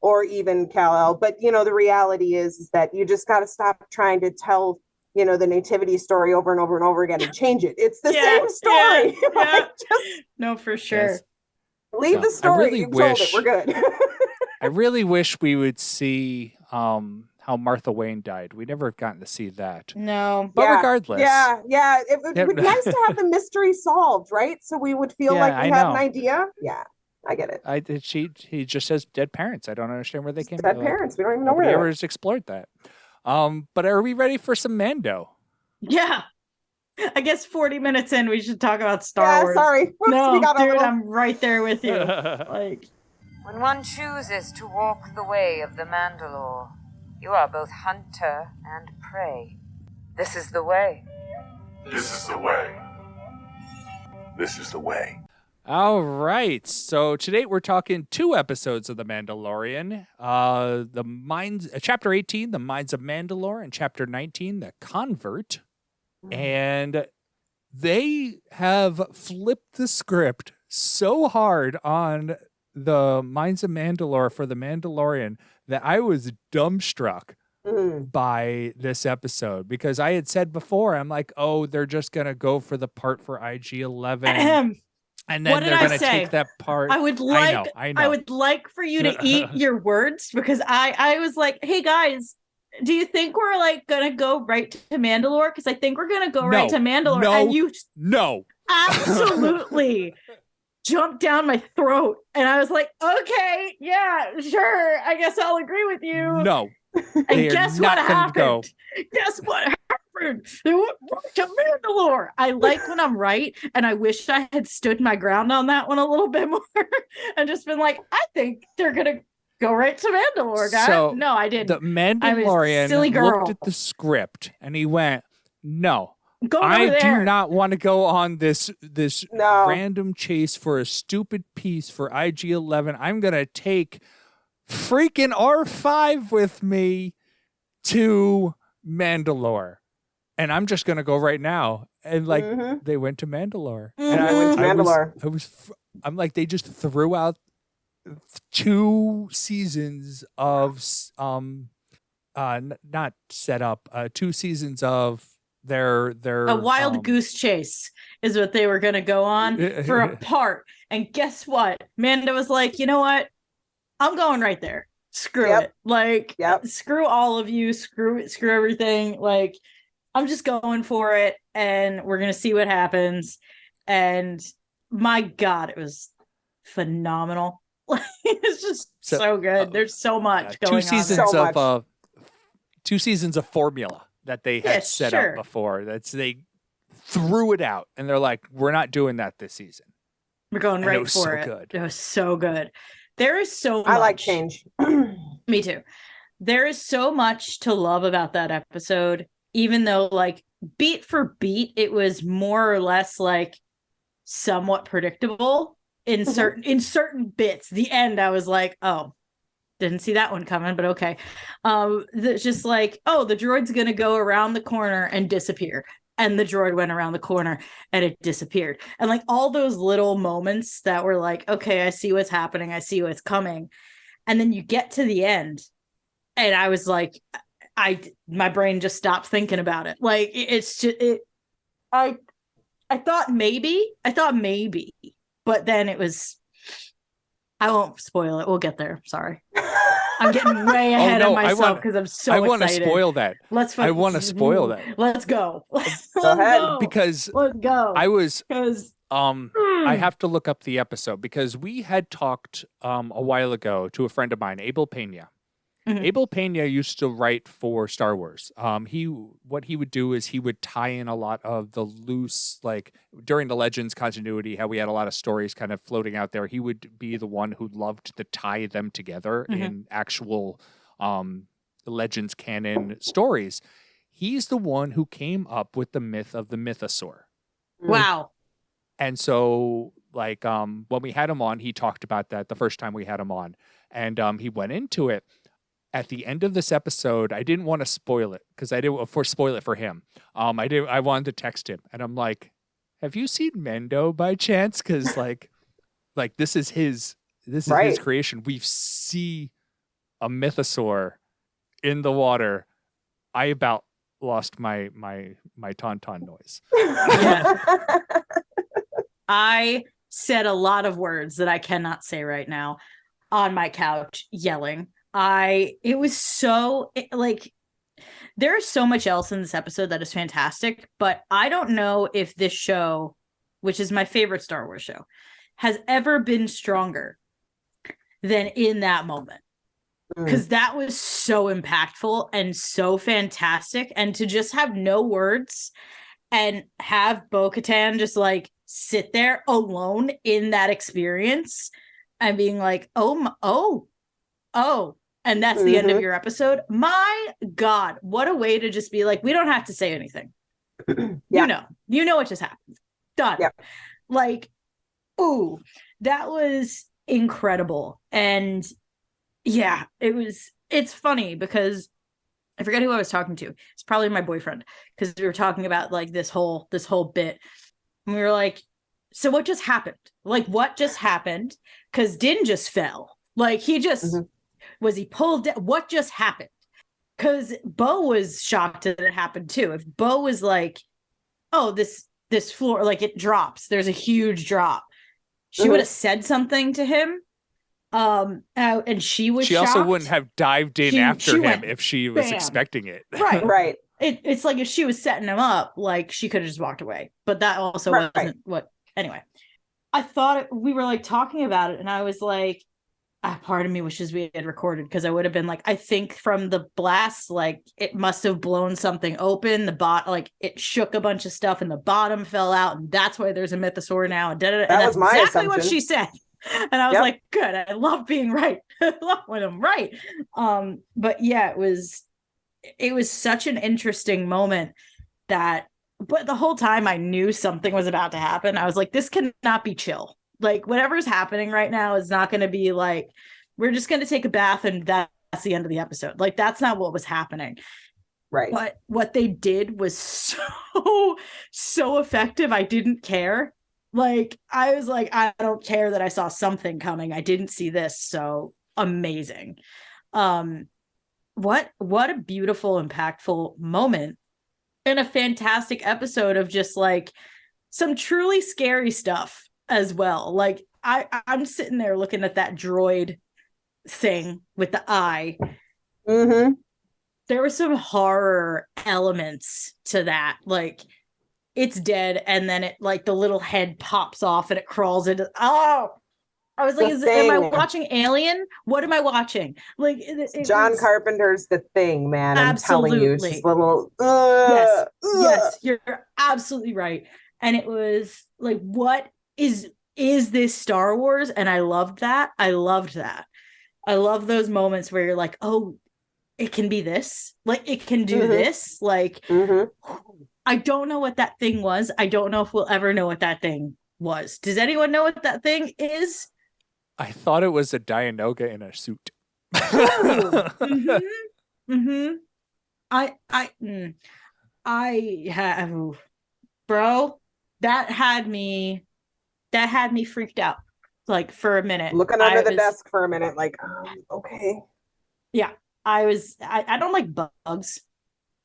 or even Kal-El. But, the reality is that you just got to stop trying to tell the nativity story over and over and over again and change it. It's the same story. No, for sure. Yes. Leave the story. You told it. We're good. I really wish we would see how Martha Wayne died. We never have gotten to see that. No. But regardless. Yeah. It would be nice to have the mystery solved, right? So we would feel like we had an idea. Yeah. I get it. He just says dead parents. I don't understand where they came from. Dead parents. We don't even know where they they ever explored that. But are we ready for some Mando? Yeah. I guess 40 minutes in, we should talk about Star Wars. Sorry. Whoops, no, dude, I'm right there with you. When one chooses to walk the way of the Mandalore, you are both hunter and prey. This is the way. This is the way. This is the way. All right. So today we're talking 2 episodes of The Mandalorian. Chapter 18, The Mines of Mandalore, and Chapter 19, The Convert. And they have flipped the script so hard on the Mines of Mandalore for The Mandalorian that I was dumbstruck by this episode, because I had said before, I'm like, oh, they're just going to go for the part for IG-11. And then they're going to take that part. I would like, I would like for you to eat your words, because I was like, hey guys, do you think we're going to go right to Mandalore? Because I think we're going to go right to Mandalore. And you absolutely jumped down my throat. And I was like, okay, yeah, sure. I guess I'll agree with you. No. And guess what happened? Guess what happened? They went right to Mandalore. I like when I'm right, and I wish I had stood my ground on that one a little bit more and just been like, I think they're gonna go right to Mandalore, guys. So no, I didn't. The Mandalorian silly girl. looked at the script and he went, "No, go I do not want to go on this random chase for a stupid piece for IG-11. I'm gonna take freaking R5 with me to Mandalore, and I'm just gonna go right now." And they went to Mandalore, and I went to Mandalore. I'm like, they just threw out 2 seasons of not set up, 2 seasons of their A wild goose chase is what they were going to go on for a part. And guess what? Manda was like, you know what? I'm going right there. Screw it. Like, screw all of you. Screw everything. Like, I'm just going for it. And we're going to see what happens. And my God, it was phenomenal. It's just so good. There's so much going on. 2 seasons of formula that they had set up before. They threw it out and they're like, we're not doing that this season. We're going right for it. Good. It was so good. There is so much. I like change. Me too. There is so much to love about that episode, even though like beat for beat, it was more or less like somewhat predictable in certain bits. The end, I was like, oh, didn't see that one coming, but okay. It's just like, oh, the droid's gonna go around the corner and disappear, and the droid went around the corner and it disappeared, and like all those little moments that were like, okay, I see what's happening, I see what's coming, and then you get to the end, and I was like, my brain just stopped thinking about it. Like it's just I thought maybe, but then it was. I won't spoil it. We'll get there. Sorry. I'm getting way ahead of myself because I'm so excited. I want to spoil that. I want to spoil that. Let's go. Go ahead. Because let's go. I have to look up the episode because we had talked a while ago to a friend of mine, Abel Pena. Mm-hmm. Abel Pena used to write for Star Wars. What he would do is he would tie in a lot of the loose, like during the Legends continuity, how we had a lot of stories kind of floating out there. He would be the one who loved to tie them together in actual Legends canon stories. He's the one who came up with the myth of the mythosaur. Wow. And so like when we had him on, he talked about that the first time we had him on, and he went into it. At the end of this episode, I didn't want to spoil it because I didn't spoil it for him. I wanted to text him, and I'm like, "Have you seen Mendo by chance?" Because like this is his creation. We see a mythosaur in the water. I about lost my tauntaun noise. I said a lot of words that I cannot say right now on my couch, yelling. It was so like there is so much else in this episode that is fantastic, but I don't know if this show, which is my favorite Star Wars show, has ever been stronger than in that moment. Because that was so impactful and so fantastic. And to just have no words and have Bo-Katan just like sit there alone in that experience and being like, oh. And that's the end of your episode. My God, what a way to just be like, we don't have to say anything. You know what just happened. Done. Yeah. Like, ooh, that was incredible. And yeah, it's funny because I forget who I was talking to. It's probably my boyfriend, because we were talking about like this whole bit. And we were like, so what just happened? Like, what just happened? Because Din just fell. Like he just was he pulled down? What just happened? Because Bo was shocked that it happened too. If Bo was like, oh, this floor, like it drops, there's a huge drop, she would have said something to him. And she was shocked. Also wouldn't have dived in after him if she was expecting it. Right. It's like if she was setting him up, like she could have just walked away. But that also wasn't what. Anyway, I thought we were like talking about it, and I was like, part of me wishes we had recorded, because I would have been like, I think from the blast, like it must have blown something open. Like it shook a bunch of stuff, and the bottom fell out, and that's why there's a mythosaur now. And that's was my exactly assumption. What she said. And I was like, good. I love being right. I love when I'm right. But yeah, it was such an interesting moment but the whole time I knew something was about to happen. I was like, this cannot be chill. Like whatever's happening right now is not going to be like, we're just going to take a bath and that's the end of the episode. Like that's not what was happening. Right. But what they did was so effective. I didn't care. Like, I was like, I don't care that I saw something coming. I didn't see this. So amazing. what a beautiful, impactful moment and a fantastic episode of just like some truly scary stuff as well. Like I'm sitting there looking at that droid thing with the eye. Mm-hmm. There were some horror elements to that. Like it's dead, and then it like the little head pops off and it crawls into. Oh, I was like, am I watching Alien? What am I watching? Like John was... Carpenter's The Thing, man. I'm Absolutely. telling you, it's just little. Yes, you're absolutely right. And it was like, what is this Star Wars? And I loved that. I loved that. I love those moments where you're like, oh, it can be this. Like it can do this. Like I don't know what that thing was. I don't know if we'll ever know what that thing was. Does anyone know what that thing is? I thought it was a Dianoga in a suit. I have, bro, that had me freaked out like for a minute. Looking under the desk for a minute, like, okay. Yeah, I don't like bugs.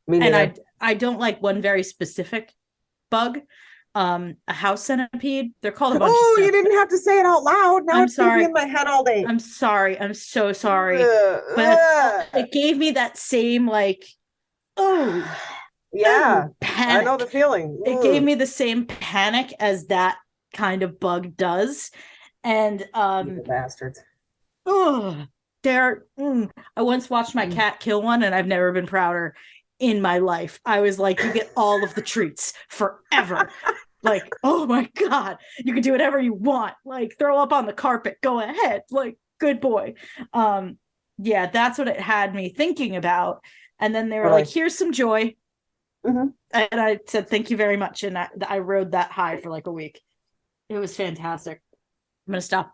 Me neither. And I don't like one very specific bug. A house centipede. They're called a bunch of stuff. You didn't have to say it out loud. Now it's gonna be in my head all day. I'm sorry. I'm so sorry. But it gave me that same like, yeah, panic. I know the feeling. It gave me the same panic as that kind of bug does. And you bastards. I once watched my cat kill one, and I've never been prouder in my life. I was like, you get all of the treats forever. Like, oh my God, you can do whatever you want. Like, throw up on the carpet, go ahead. Like, good boy. Yeah, that's what it had me thinking about. And then they were like, here's some joy. And I said, thank you very much. And I rode that high for like a week. It was fantastic. I'm gonna stop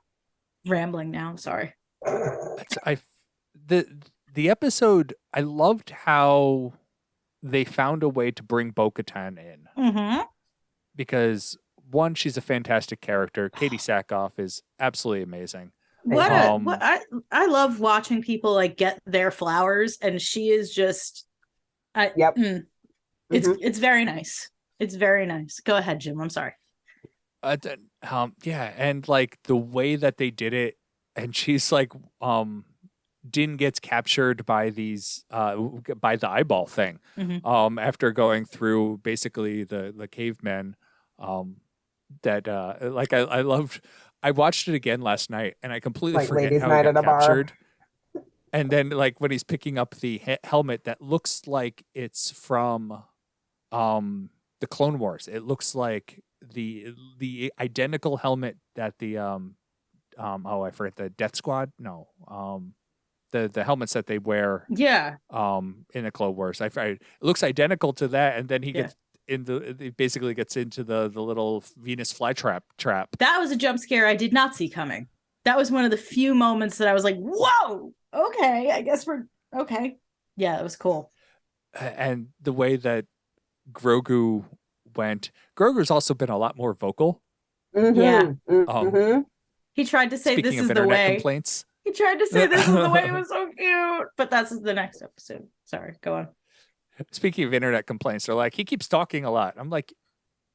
rambling now. I'm sorry. The episode, I loved how they found a way to bring Bo-Katan in. Because one, she's a fantastic character. Katie Sackhoff is absolutely amazing. I love watching people like get their flowers, and she is just it's very nice. It's very nice. Go ahead, Jim. I'm sorry. Yeah, and like the way that they did it, and she's like Din gets captured by these by the eyeball thing after going through basically the cavemen that like I loved. I watched it again last night and I completely forget how he got captured. And then like when he's picking up the helmet that looks like it's from the Clone Wars. It looks like the identical helmet that the I forget, the Death Squad. No, the helmets that they wear. Yeah. In the Clone Wars, it looks identical to that, and then he gets he basically gets into the little Venus flytrap trap. That was a jump scare I did not see coming. That was one of the few moments that I was like, "Whoa, okay, I guess we're okay." Yeah, it was cool. And the way that Grogu's also been a lot more vocal. Yeah. He tried to say this is the way. Complaints. He tried to say this is the way. It was so cute. But that's the next episode. Sorry, go on. Speaking of internet complaints, they're like, he keeps talking a lot. I'm like,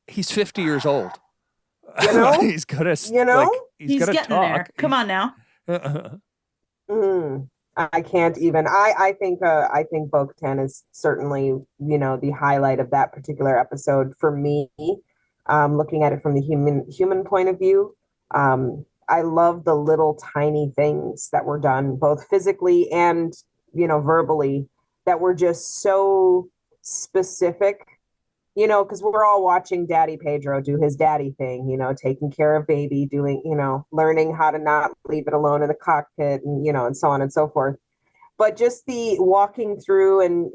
he's 50 years old. You know? He's gonna, he's getting talk. there. Come on now. I can't even. I think Bo-Katan is certainly, the highlight of that particular episode for me. Looking at it from the human point of view, I love the little tiny things that were done, both physically and verbally, that were just so specific. Because we're all watching Daddy Pedro do his daddy thing, taking care of baby, doing, learning how to not leave it alone in the cockpit and, and so on and so forth. But just the walking through and,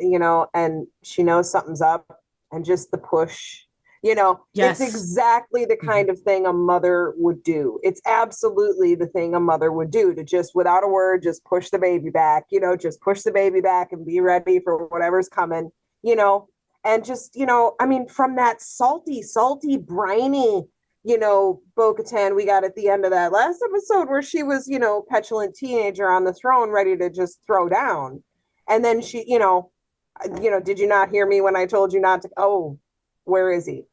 and she knows something's up, and just the push, Yes. It's exactly the kind of thing a mother would do. It's absolutely the thing a mother would do, to just without a word, just push the baby back, just push the baby back and be ready for whatever's coming, and just, from that salty, briny, Bo-Katan we got at the end of that last episode, where she was, petulant teenager on the throne ready to just throw down, And then she, did you not hear me when I told you not to? Oh, where is he?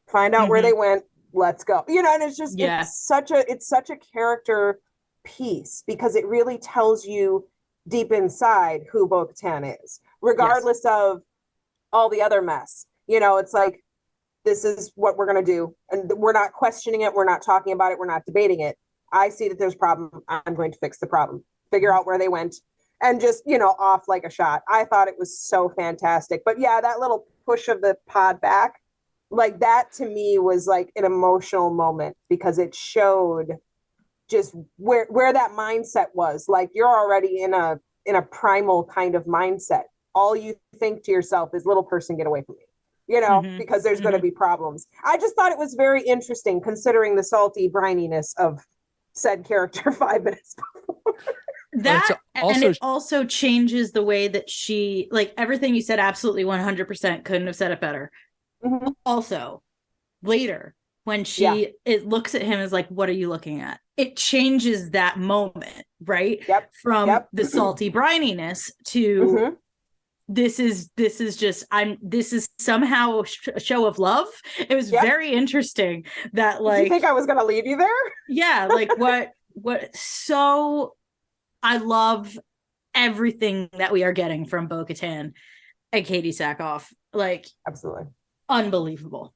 Find out where they went. Let's go. And it's just, it's such a character piece because it really tells you deep inside who Bo-Katan is, regardless of all the other mess. It's like, this is what we're going to do. And we're not questioning it. We're not talking about it. We're not debating it. I see that there's a problem. I'm going to fix the problem, figure out where they went, and just, off like a shot. I thought it was so fantastic. But yeah, that little push of the pod back, like that to me was like an emotional moment because it showed just where that mindset was. Like you're already in a primal kind of mindset. All you think to yourself is, little person, get away from me. Because there's going to be problems. I just thought it was very interesting considering the salty brininess of said character 5 minutes before. And it also changes the way that she, like everything you said, absolutely 100% couldn't have said it better. Also, later, when it looks at him as like, what are you looking at? It changes that moment, right? From the salty brininess to this is somehow a show of love. It was very interesting that, like, did you think I was gonna leave you there? Yeah, like what so I love everything that we are getting from Bo-Katan and Katie Sackhoff. Like, absolutely unbelievable.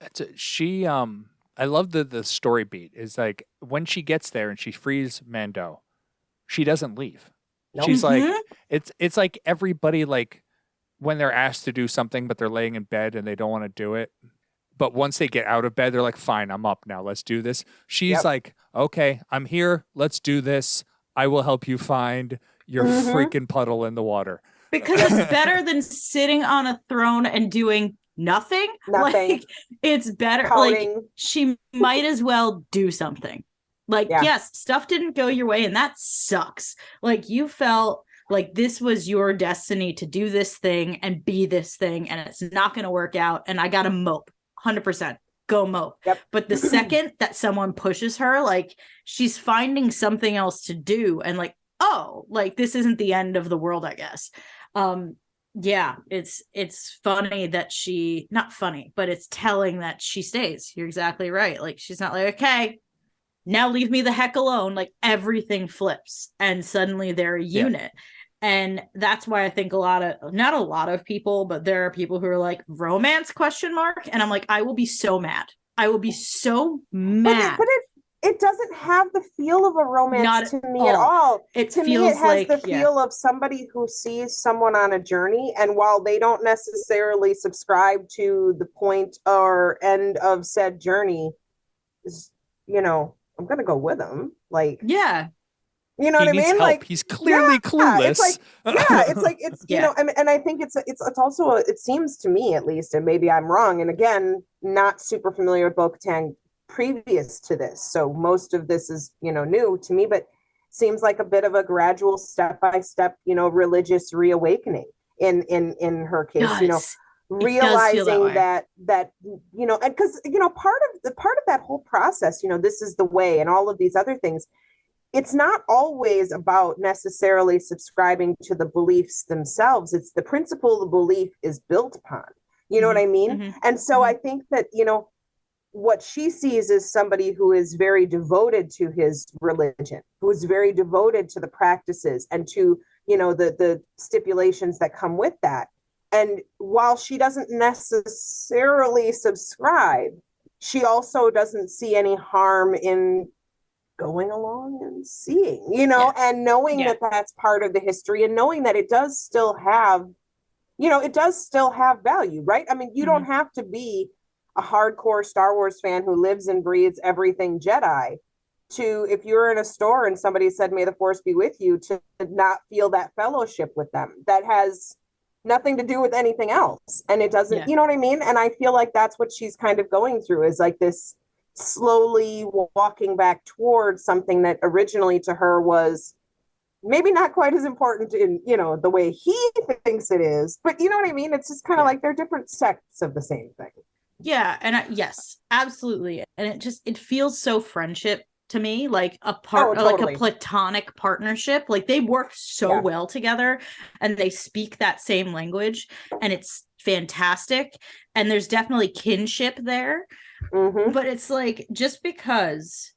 I love the story beat is like when she gets there and she frees Mando, she doesn't leave. Nope. She's like, it's like everybody, like when they're asked to do something, but they're laying in bed and they don't want to do it. But once they get out of bed, they're like, fine, I'm up now. Let's do this. She's like, okay, I'm here. Let's do this. I will help you find your freaking puddle in the water. Because it's better than sitting on a throne and doing nothing. Like, it's better. Pouting. Like, she might as well do something. Like, yes, stuff didn't go your way, and that sucks. Like, you felt like this was your destiny to do this thing and be this thing, and it's not going to work out, and I got to mope. 100%. Go mope. But the second that someone pushes her, like, she's finding something else to do, and like, oh, like, this isn't the end of the world, I guess. Yeah, it's funny that not funny, but it's telling that she stays. You're exactly right. Like, she's not like, okay, now leave me the heck alone. Like, everything flips and suddenly they're a unit. And that's why I think not a lot of people, but there are people who are like, romance ? And I'm like, I will be so mad. I will be so mad. But it doesn't have the feel of a romance to me at all. To me, it has the feel of somebody who sees someone on a journey, and while they don't necessarily subscribe to the point or end of said journey, I'm gonna go with them. Like, you know what I mean? Help. Like, he's clearly clueless. It's and I think it's also it seems to me, at least, and maybe I'm wrong. And again, not super familiar with Bo-Katan previous to this, so most of this is new to me, but seems like a bit of a gradual step-by-step religious reawakening in her case. Realizing that and because part of that whole process, this is the way, and all of these other things, it's not always about necessarily subscribing to the beliefs themselves. It's the principle the belief is built upon. You know what I mean? And so I think that what she sees is somebody who is very devoted to his religion, who is very devoted to the practices and to, the stipulations that come with that. And while she doesn't necessarily subscribe, she also doesn't see any harm in going along and seeing, and knowing that that's part of the history, and knowing that it does still have value, right? I mean, you don't have to be a hardcore Star Wars fan who lives and breathes everything Jedi to, if you're in a store and somebody said, may the force be with you, to not feel that fellowship with them. That has nothing to do with anything else. And it doesn't, you know what I mean? And I feel like that's what she's kind of going through, is like this slowly walking back towards something that originally to her was maybe not quite as important in, the way he thinks it is, but you know what I mean? It's just kind of like they're different sects of the same thing. Yeah. And yes, absolutely. And it feels so friendship to me, like a totally. like a platonic partnership. Like they work so well together, and they speak that same language, and it's fantastic. And there's definitely kinship there, but it's like, just because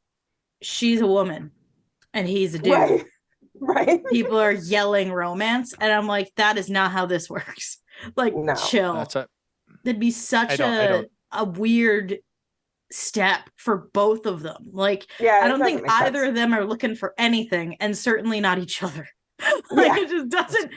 she's a woman and he's a dude, right? People are yelling romance, and I'm like, that is not how this works. Like, chill. That'd be such a weird step for both of them. Like, I don't think either of them are looking for anything, and certainly not each other. Like, it just doesn't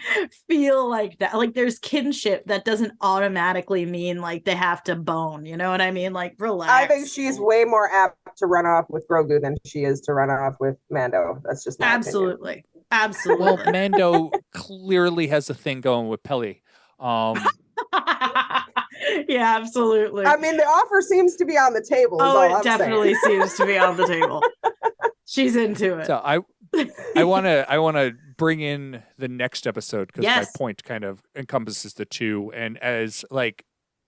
feel like that. Like, there's kinship that doesn't automatically mean like they have to bone. You know what I mean? Like, relax. I think she's way more apt to run off with Grogu than she is to run off with Mando. That's just my opinion. Absolutely. Well, Mando clearly has a thing going with Pelly. Yeah, absolutely. I mean, the offer seems to be on the table. Oh, it definitely seems to be on the table. She's into it. So I want to bring in the next episode, because my point kind of encompasses the two, and as like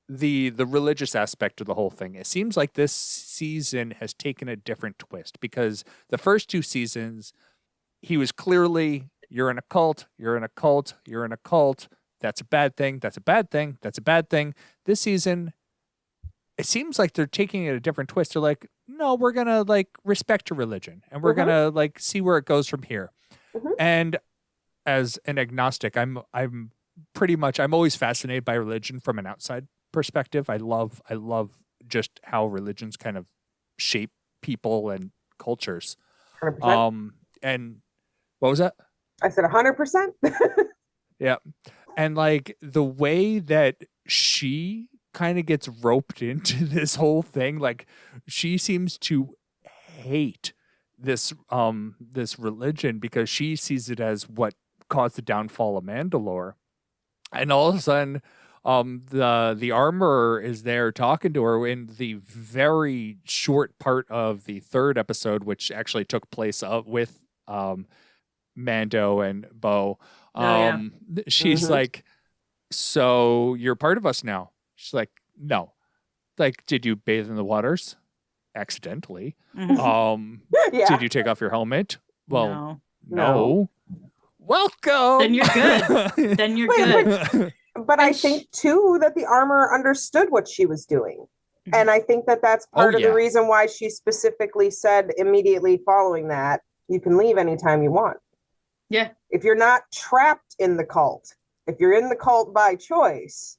the religious aspect of the whole thing. It seems like this season has taken a different twist, because the first two seasons, he was clearly, you're in a cult, you're in a cult, you're in a cult. That's a bad thing. That's a bad thing. That's a bad thing. This season, it seems like they're taking it a different twist. They're like, no, we're going to like respect your religion, and we're going to like see where it goes from here. And as an agnostic, I'm always fascinated by religion from an outside perspective. I love just how religions kind of shape people and cultures. 100%. And what was that? I said 100%. Yeah. And like the way that she kind of gets roped into this whole thing, like she seems to hate this religion because she sees it as what caused the downfall of Mandalore. And all of a sudden, the armorer is there talking to her in the very short part of the third episode, which actually took place with Mando and Bo. She's like, so you're part of us now. She's like, no. Like, did you bathe in the waters? Accidentally. Did you take off your helmet? Well, no. Welcome. Then you're good. Then you're good. But I think too that the armor understood what she was doing. And I think that that's part of the reason why she specifically said immediately following that, you can leave anytime you want. Yeah. If you're not trapped in the cult, if you're in the cult by choice,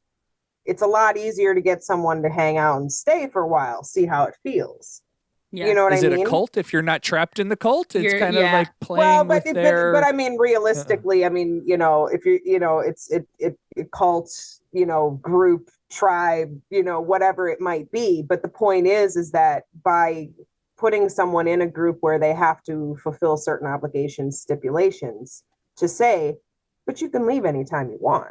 it's a lot easier to get someone to hang out and stay for a while, see how it feels. Yeah. You know what I mean? Is it a cult if you're not trapped in the cult? It's kind of like playing with their... but I mean, realistically, I mean, you know, if you, you know, it cult, you know, group, tribe, you know, whatever it might be. But the point is that by putting someone in a group where they have to fulfill certain obligations, stipulations, to say, but you can leave anytime you want.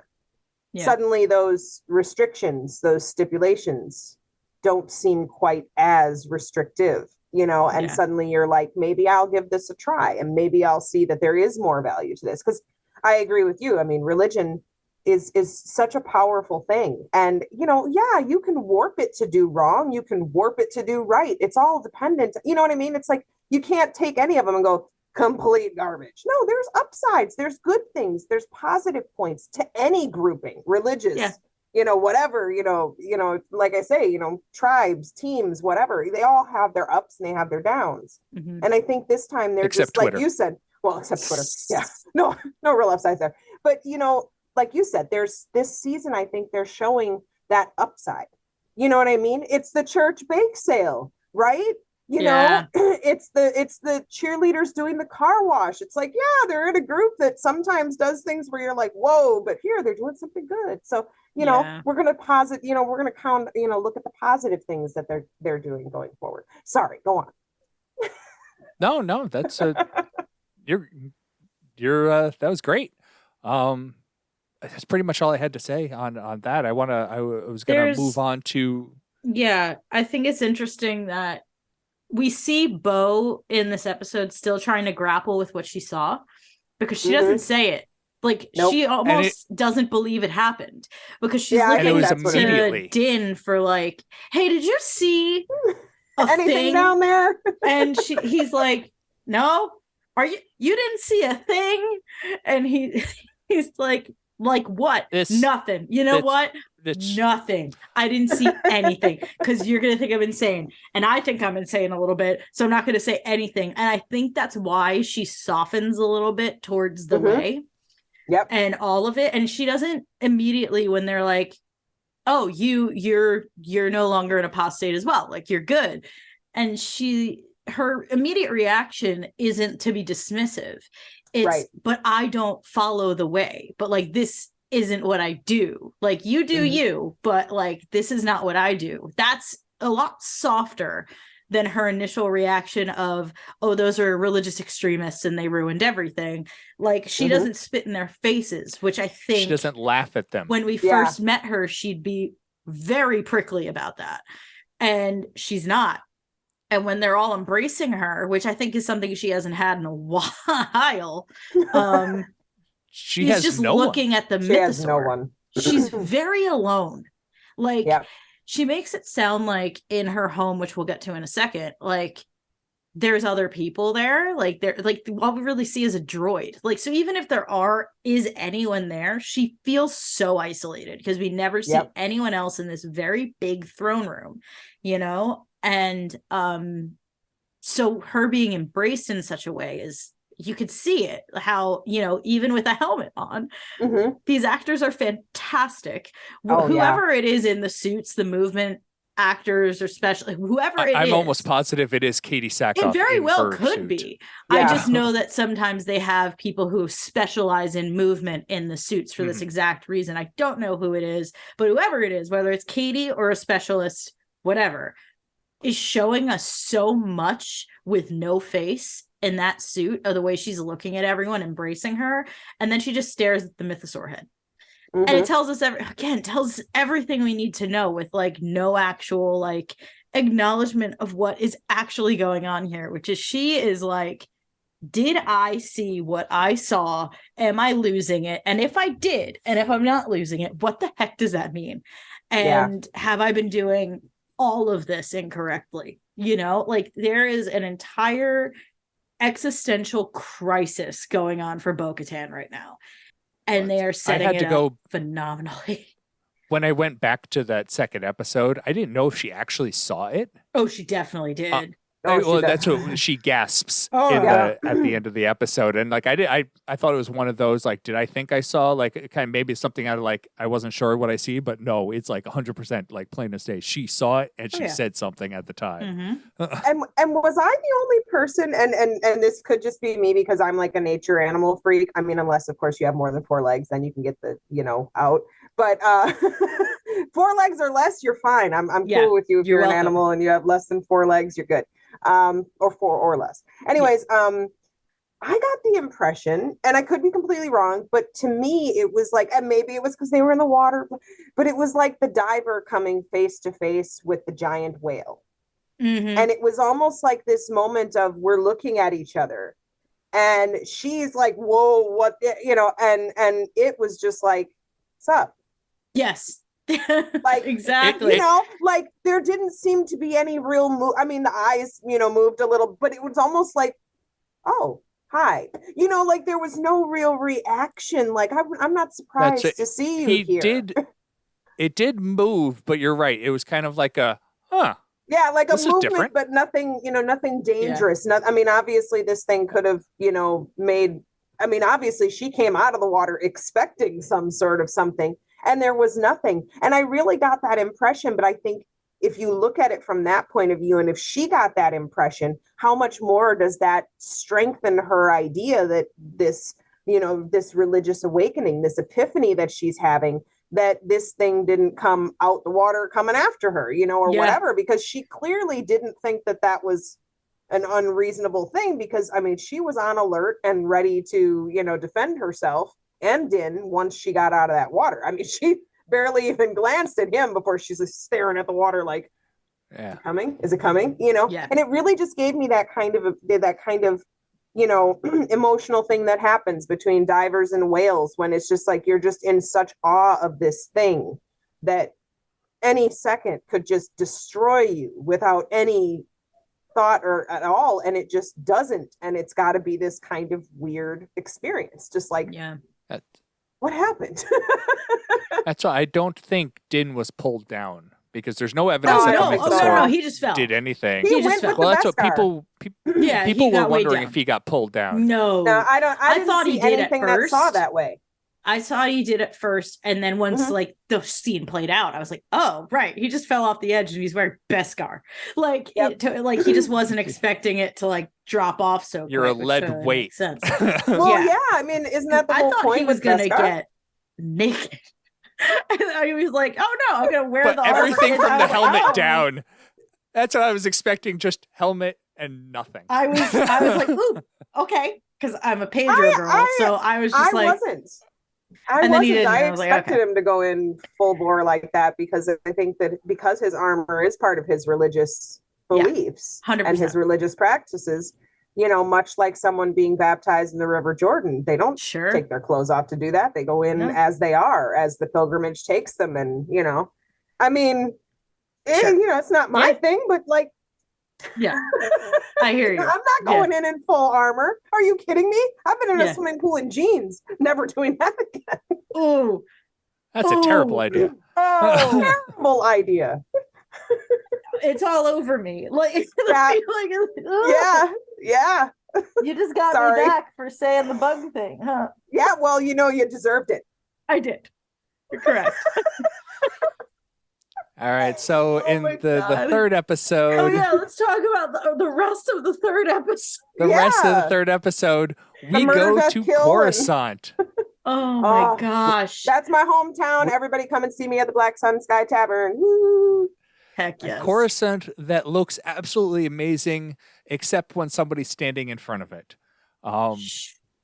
Yeah. Suddenly those restrictions, those stipulations don't seem quite as restrictive, you know, and suddenly you're like, maybe I'll give this a try, and maybe I'll see that there is more value to this. Because I agree with you. I mean, religion is such a powerful thing. And, you know, you can warp it to do wrong. You can warp it to do right. It's all dependent. You know what I mean? It's like, you can't take any of them and go complete garbage. No, there's upsides. There's good things. There's positive points to any grouping, religious, you know, whatever, you know, like I say, you know, tribes, teams, whatever, they all have their ups and they have their downs. And I think this time they're except just Twitter. like you said, well, except Twitter. Yeah, no real upsides there. But, you know, like you said, there's this season, I think they're showing that upside. You know what I mean? It's the church bake sale, right? You know, it's the cheerleaders doing the car wash. It's like, they're in a group that sometimes does things where you're like, whoa, but here they're doing something good. So, you know, we're going to we're going to count, you know, look at the positive things that they're doing going forward. Sorry, go on. No, that's you're that was great. That's pretty much all I had to say on that. I was going to move on to. Yeah, I think it's interesting that we see Bo in this episode still trying to grapple with what she saw, because she doesn't say it. Like, she almost doesn't believe it happened, because she's looking to Din for like, hey, did you see anything thing down there? And he's like, no, you didn't see a thing? And he's like what? Nothing. You know what? Nothing. I didn't see anything, because you're going to think I'm insane. And I think I'm insane a little bit. So I'm not going to say anything. And I think that's why she softens a little bit towards the way. Yep. And all of it. And she doesn't immediately, when they're like, oh, you're no longer an apostate as well. Like, you're good. And her immediate reaction isn't to be dismissive. It's right. But I don't follow the way. But like, this isn't what I do. Like, you do you, but like, this is not what I do. That's a lot softer than her initial reaction of, oh, those are religious extremists and they ruined everything. Like, she doesn't spit in their faces, which I think... She doesn't laugh at them. When we first met her, she'd be very prickly about that. And she's not. And when they're all embracing her, which I think is something she hasn't had in a while, she's just looking at the mythosaur. Has no one. She's very alone. Like... Yeah. She makes it sound like in her home, which we'll get to in a second, like there's other people there. Like, they're like, all we really see is a droid. Like, so even if there is anyone there, she feels so isolated because we never see anyone else in this very big throne room, you know? And so her being embraced in such a way is, you could see it, how, you know, even with a helmet on, these actors are fantastic. Whoever it is in the suits, the movement actors, or especially whoever it is. I'm almost positive it is Katie Sackhoff. It very well could suit. be. Yeah. I just know that sometimes they have people who specialize in movement in the suits for this exact reason. I don't know who it is, but whoever it is, whether it's Katie or a specialist, whatever, is showing us so much with no face in that suit, of the way she's looking at everyone, embracing her, and then she just stares at the mythosaur head. And it tells us tells us everything we need to know, with like no actual like acknowledgement of what is actually going on here, which is, she is like, did I see what I saw? Am I losing it? And if I did, and if I'm not losing it, what the heck does that mean? And have I been doing all of this incorrectly? You know, like, there is an entire existential crisis going on for Bo-Katan right now, and they are setting it up phenomenally. When I went back to that second episode, I didn't know if she actually saw it. Oh, she definitely did. That's what she gasps at the end of the episode. And like, I thought it was one of those, like, did I think I saw, like, kind of maybe something out of like, I wasn't sure what I see, but no, it's like 100% like plain as day. She saw it and she said something at the time. And was I the only person, and this could just be me because I'm like a nature animal freak. I mean, unless of course you have more than 4 legs, then you can get the, out. But 4 legs or less, you're fine. I'm cool with you. If you're an animal and you have less than 4 legs, you're good. Or 4 or less. Anyways, I got the impression, and I could be completely wrong, but to me it was like, and maybe it was because they were in the water, but it was like the diver coming face to face with the giant whale. And it was almost like this moment of, we're looking at each other, and she's like, whoa, what, and it was just like, what's up? Yes. Like, exactly, like, there didn't seem to be any real move. I mean, the eyes, moved a little, but it was almost like, oh, hi, like there was no real reaction. Like, I'm not surprised to see you here. It did move, but you're right. It was kind of like a, yeah, like a movement, but nothing, nothing dangerous. I mean, obviously this thing could have, obviously she came out of the water expecting some sort of something. And there was nothing. And I really got that impression. But I think if you look at it from that point of view, and if she got that impression, how much more does that strengthen her idea that this, this religious awakening, this epiphany that she's having, that this thing didn't come out the water coming after her, or whatever, because she clearly didn't think that that was an unreasonable thing, because, I mean, she was on alert and ready to, defend herself. And once she got out of that water. I mean, she barely even glanced at him before she's just staring at the water like, is it coming? Is it coming? And it really just gave me that kind of emotional thing that happens between divers and whales, when it's just like, you're just in such awe of this thing that any second could just destroy you without any thought or at all, and it just doesn't, and it's got to be this kind of weird experience, just like, Yeah. what happened? That's why I don't think Din was pulled down, because there's no evidence No, that no, the oh, no, Mythosaur no, he just fell. did anything. He just went fell. with Well, the that's what Beskar. Yeah, he people were got weighed wondering down. if he got pulled down. No, No, I didn't thought see he did at anything that saw first. that way. I saw he did it first, and then once Mhm. like the scene played out, I was like, "Oh, right, he just fell off the edge, and he's wearing Beskar." Like, Yep. like he just wasn't expecting it to like drop off so. You're a quick, which lead totally weight. makes sense. Well, Yeah. yeah, I mean, isn't that the I whole thought point he was with gonna Beskar? get naked. I was like, "Oh no, I'm gonna wear But the armor." everything and from I the was like, helmet "Oh." down. That's what I was expecting, just helmet and nothing. I was like, "Ooh, okay," because I'm a Pedro girl, so I was just I like, wasn't. And then he didn't, I and I was like, expected okay. him to go in full bore like that, because I think that because his armor is part of his religious Yeah, beliefs 100%. and his religious practices, much like someone being baptized in the River Jordan, they don't Sure. take their clothes off to do that. They go in No. as they are, as the pilgrimage takes them. And, I mean, Sure. it's not my thing, but like, Yeah, I hear you. I'm not going in full armor. Are you kidding me? I've been in a swimming pool in jeans. Never doing that again. Oh, That's a terrible idea. Oh, terrible idea. it's all over me. Like, Yeah. ugh. Yeah. You just got Sorry. me back for saying the bug thing, huh? Yeah, well, you deserved it. I did. You're correct. All right, so in my the God. third episode, Oh yeah, let's talk about the rest of the third episode. the rest of the Yeah. third episode, we murder, go death, to kill, and- Coruscant. Oh my Oh, gosh. That's my hometown. Everybody come and see me at the Black Sun Sky Tavern. Woo. Heck yes. Coruscant that looks absolutely amazing, except when somebody's standing in front of it.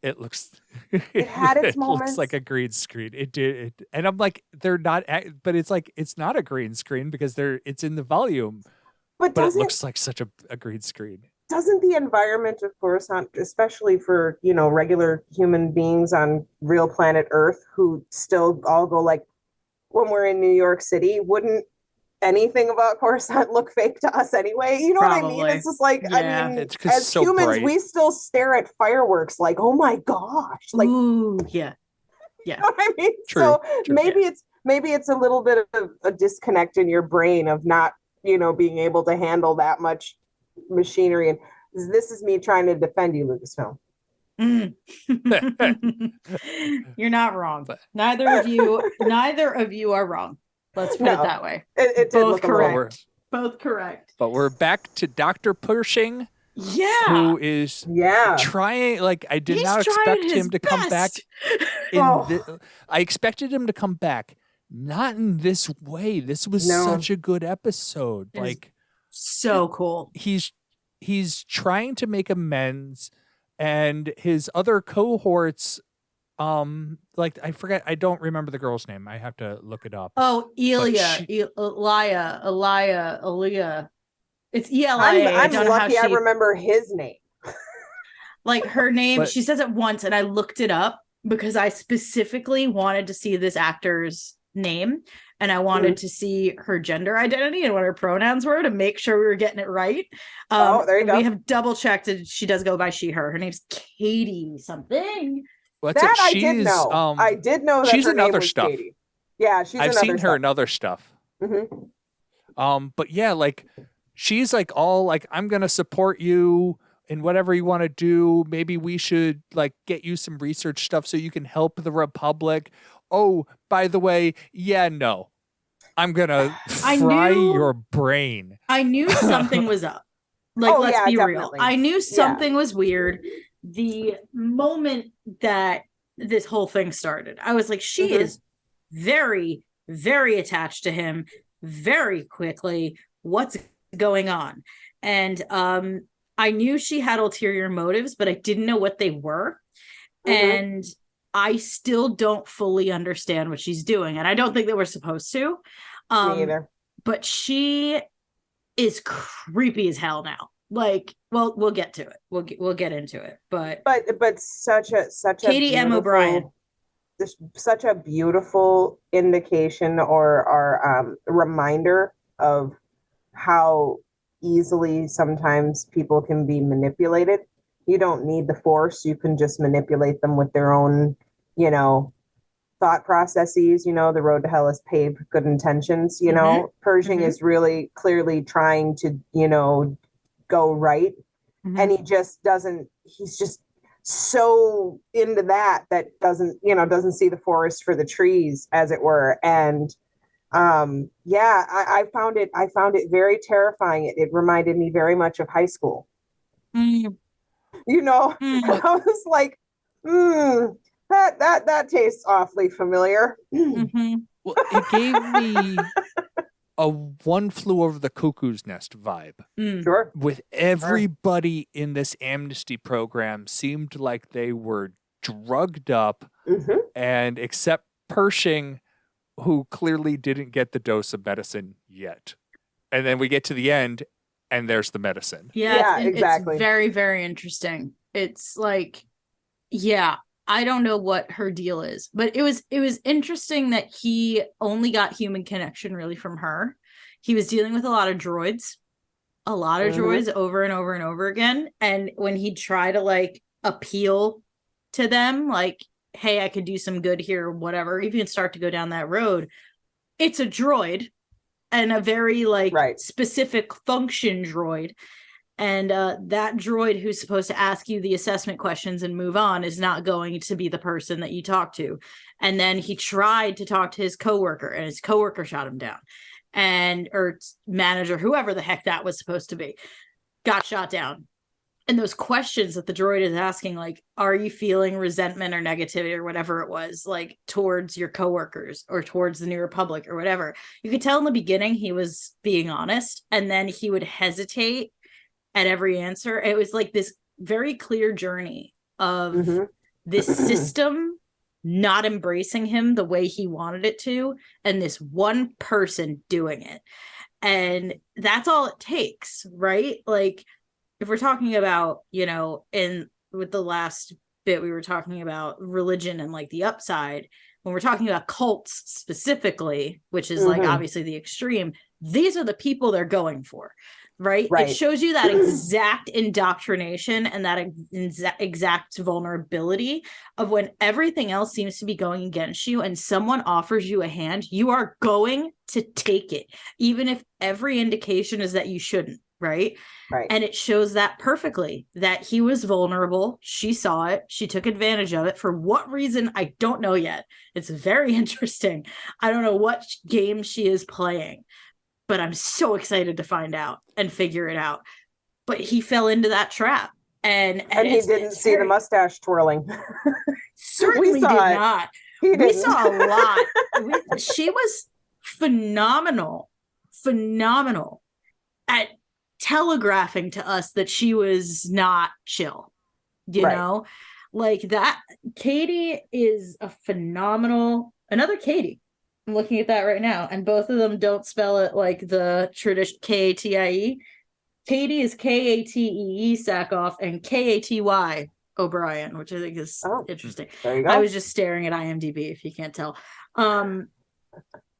It looks. It had its it moments. looks like a green screen. It did, and I'm like, they're not, but it's like it's not a green screen because it's in the volume, But but it doesn't looks like such a green screen. doesn't the environment of Coruscant, especially for regular human beings on real planet Earth who still all go like, when we're in New York City, wouldn't anything about Coruscant look fake to us anyway? You know what I mean? Probably. It's just like, Yeah. I mean, It's 'cause as it's so humans, bright. we still stare at fireworks like, oh my gosh, like, Ooh, yeah. you know what I mean? True, So true. maybe it's a little bit of a disconnect in your brain of not, being able to handle that much machinery. And this is me trying to defend you, Lucasfilm. Mm. You're not wrong. But- Neither of you are wrong. Let's put it No. that way. It did Both look a little- correct. Both correct. But we're back to Dr. Pershing, Yeah. who is Yeah. trying. Like I did He's not trying expect his him to come back. best. Oh. I expected him to come back, not in this way. This was No. such a good episode. It is Like So cool. he's trying to make amends, and his other cohorts, like I forget, I don't remember the girl's name. I have to look it up. Oh, Elia, she- Elia. It's ELIA. I'm don't know how lucky I she remember his name. like her name. But- She says it once, and I looked it up because I specifically wanted to see this actor's name, and I wanted to see her gender identity and what her pronouns were to make sure we were getting it right. There you and go. We have double checked it. She does go by she, her. Her name's Katie something. What's That it? I She's did know. I did know that she's her in name other was stuff. Katie. Yeah, she's I've in seen other her stuff. in other stuff. Mhm. But yeah, like she's like all like, I'm gonna support you in whatever you want to do. Maybe we should like get you some research stuff so you can help the Republic. Oh, by the way, yeah, no. I'm gonna I fry knew- your brain. I knew something was up. Like, Oh, let's yeah, be real. definitely. I knew something was weird. The moment that this whole thing started, I was like, she Mhm. is very, very attached to him very quickly. What's going on? And I knew she had ulterior motives, but I didn't know what they were. Mhm. And I still don't fully understand what she's doing. And I don't think that we're supposed to. Me either. But she is creepy as hell now. Like, well, we'll get to it. We'll get into it. But But such a Katie M. beautiful- O'Brien. such a beautiful indication or reminder of how easily sometimes people can be manipulated. You don't need the force. You can just manipulate them with their own, thought processes. The road to hell is paved with good intentions. Pershing is really clearly trying to, go right. And he just doesn't, he's just so into that doesn't see the forest for the trees, as it were. And I found it very terrifying. It reminded me very much of high school. I was like, that tastes awfully familiar. Well, it gave me a One Flew Over the Cuckoo's Nest vibe. Sure. With everybody in this amnesty program seemed like they were drugged up, and except Pershing, who clearly didn't get the dose of medicine yet. And then we get to the end, and there's the medicine. Yeah, exactly. It's very, very interesting. It's like, I don't know what her deal is, but it was interesting that he only got human connection really from her. He was dealing with a lot of droids over and over and over again. And when he'd try to like appeal to them, like, hey, I could do some good here, whatever, even start to go down that road, it's a droid and a very specific function droid. And that droid who's supposed to ask you the assessment questions and move on is not going to be the person that you talk to. And then he tried to talk to his coworker, and his coworker shot him down. Or manager, whoever the heck that was supposed to be, got shot down. And those questions that the droid is asking, like, are you feeling resentment or negativity or whatever it was, like, towards your coworkers or towards the New Republic or whatever. You could tell in the beginning he was being honest, and then he would hesitate at every answer. It was like this very clear journey of this system not embracing him the way he wanted it to, and this one person doing it. And that's all it takes, right? Like, if we're talking about, with the last bit, we were talking about religion and like the upside. When we're talking about cults specifically, which is like obviously the extreme, these are the people they're going for. Right? It shows you that exact indoctrination and that exact vulnerability of when everything else seems to be going against you and someone offers you a hand, you are going to take it, even if every indication is that you shouldn't. Right. And it shows that perfectly, that he was vulnerable. She saw it. She took advantage of it. For what reason? I don't know yet. It's very interesting. I don't know what game she is playing, but I'm so excited to find out and figure it out. But he fell into that trap. And he didn't see the mustache twirling. Certainly did not. We saw a lot. She was phenomenal at telegraphing to us that she was not chill. You know? Like that. Katie is a phenomenal, another Katie. I'm looking at that right now, and both of them don't spell it like the traditional Katie. Katie is Katee Sackhoff, and Katy O'Brien, which I think is interesting. There you go. I was just staring at IMDb, if you can't tell.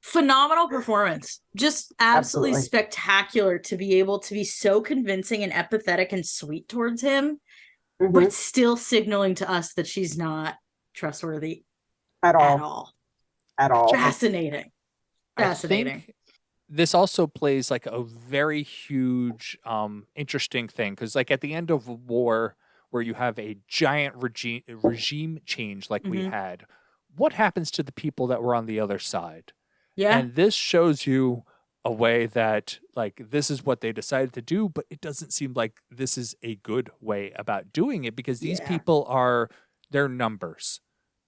Phenomenal performance, just absolutely spectacular to be able to be so convincing and empathetic and sweet towards him, but still signaling to us that she's not trustworthy at all. Fascinating. I think this also plays like a very huge interesting thing, because like at the end of a war where you have a giant regime change like we had, what happens to the people that were on the other side? And this shows you a way that like this is what they decided to do, but it doesn't seem like this is a good way about doing it, because these people they're numbers,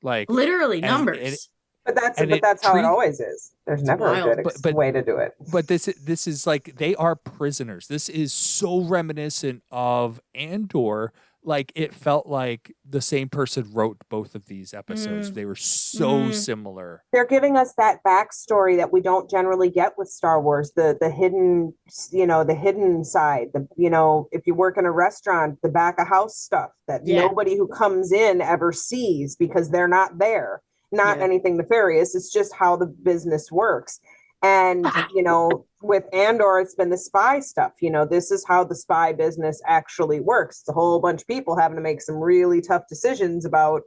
like literally numbers. But that's how it always is. There's never a good way to do it. But this is like they are prisoners. This is so reminiscent of Andor. Like it felt like the same person wrote both of these episodes. They were so similar. They're giving us that backstory that we don't generally get with Star Wars. The hidden, the hidden side. If you work in a restaurant, the back of house stuff that nobody who comes in ever sees because they're not there. not anything nefarious. It's just how the business works. And, you know, with Andor, it's been the spy stuff. You know, this is how the spy business actually works. It's a whole bunch of people having to make some really tough decisions about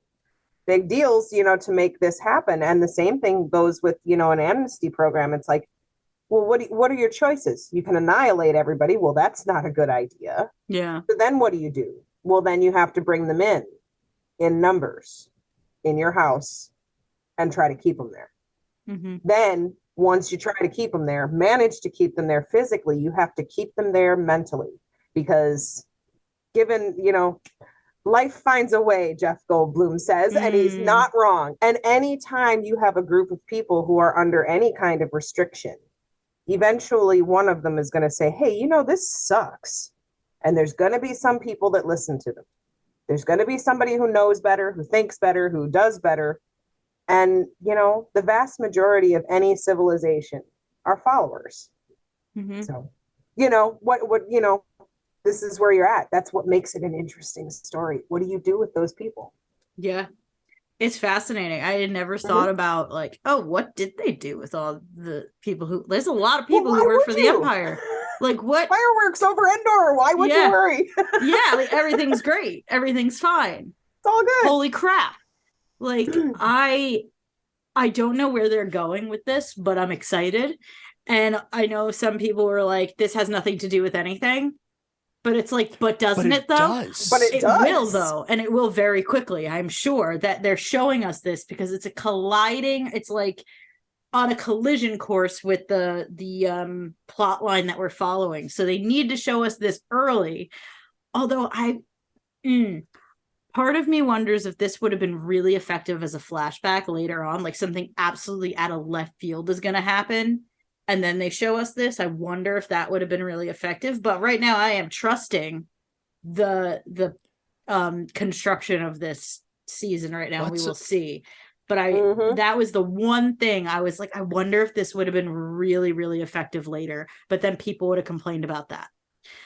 big deals, you know, to make this happen. And the same thing goes with, you know, an amnesty program. It's like, well, what are your choices? You can annihilate everybody. Well, that's not a good idea. Yeah. So then what do? Well, then you have to bring them in numbers in your house and try to keep them there. Mm-hmm. Then once you try to keep them there, manage to keep them there physically, you have to keep them there mentally, because given, you know, life finds a way, Jeff Goldblum says, and he's not wrong. And anytime you have a group of people who are under any kind of restriction, eventually one of them is going to say, hey, you know, this sucks. And there's going to be some people that listen to them. There's going to be somebody who knows better, who thinks better, who does better. And, you know, the vast majority of any civilization are followers. Mm-hmm. So, you know, what, you know, this is where you're at. That's what makes it an interesting story. What do you do with those people? Yeah. It's fascinating. I had never thought about, like, oh, what did they do with all the people who, there's a lot of people who work for the Empire. Like, what? Fireworks over Endor. Why would you worry? Yeah, like, everything's great. Everything's fine. It's all good. Holy crap. Like, I don't know where they're going with this, but I'm excited. And I know some people were like, this has nothing to do with anything. But it's like, but doesn't it though? Does. But it does. Will though, and it will very quickly. I'm sure that they're showing us this because it's a colliding. It's like on a collision course with the plot line that we're following. So they need to show us this early. Although part of me wonders if this would have been really effective as a flashback later on, like something absolutely out of left field is going to happen. And then they show us this. I wonder if that would have been really effective. But right now I am trusting the construction of this season right now. We will see. But that was the one thing I was like, I wonder if this would have been really, really effective later. But then people would have complained about that.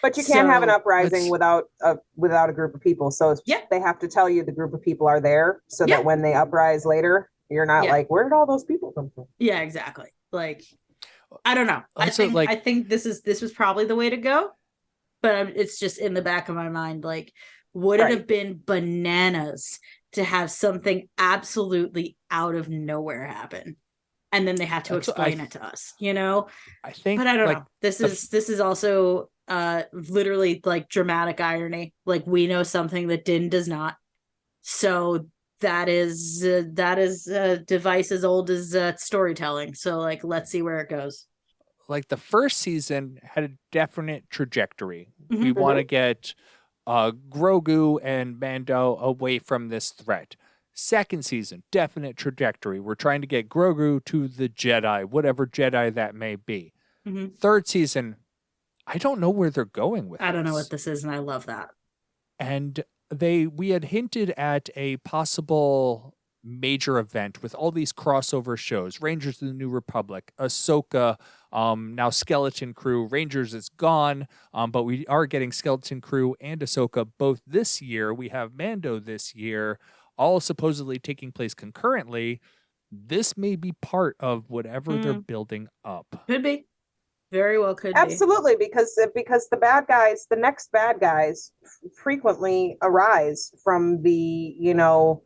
But you can't have an uprising without a group of people. So they have to tell you the group of people are there so that when they uprise later, you're not like, where did all those people come from? Yeah, exactly. Like, I don't know. I think this was probably the way to go, but it's just in the back of my mind. Like, would it have been bananas to have something absolutely out of nowhere happen, and then they have to explain it to us? You know, I think, but I don't know. This is also literally like dramatic irony. Like, we know something that Din does not, so. That is a device as old as storytelling. So, like, let's see where it goes. Like, the first season had a definite trajectory. We want to get Grogu and Mando away from this threat. Second season, definite trajectory. We're trying to get Grogu to the Jedi, whatever Jedi that may be. Third season, I don't know where they're going with I don't know what this is, and I love that. And we had hinted at a possible major event with all these crossover shows. Rangers of the New Republic, Ahsoka, now Skeleton Crew. Rangers is gone, but we are getting Skeleton Crew and Ahsoka both this year. We have Mando this year, all supposedly taking place concurrently. This may be part of whatever they're building up. Could be. Very well could Absolutely, because the bad guys, the next bad guys frequently arise from the, you know,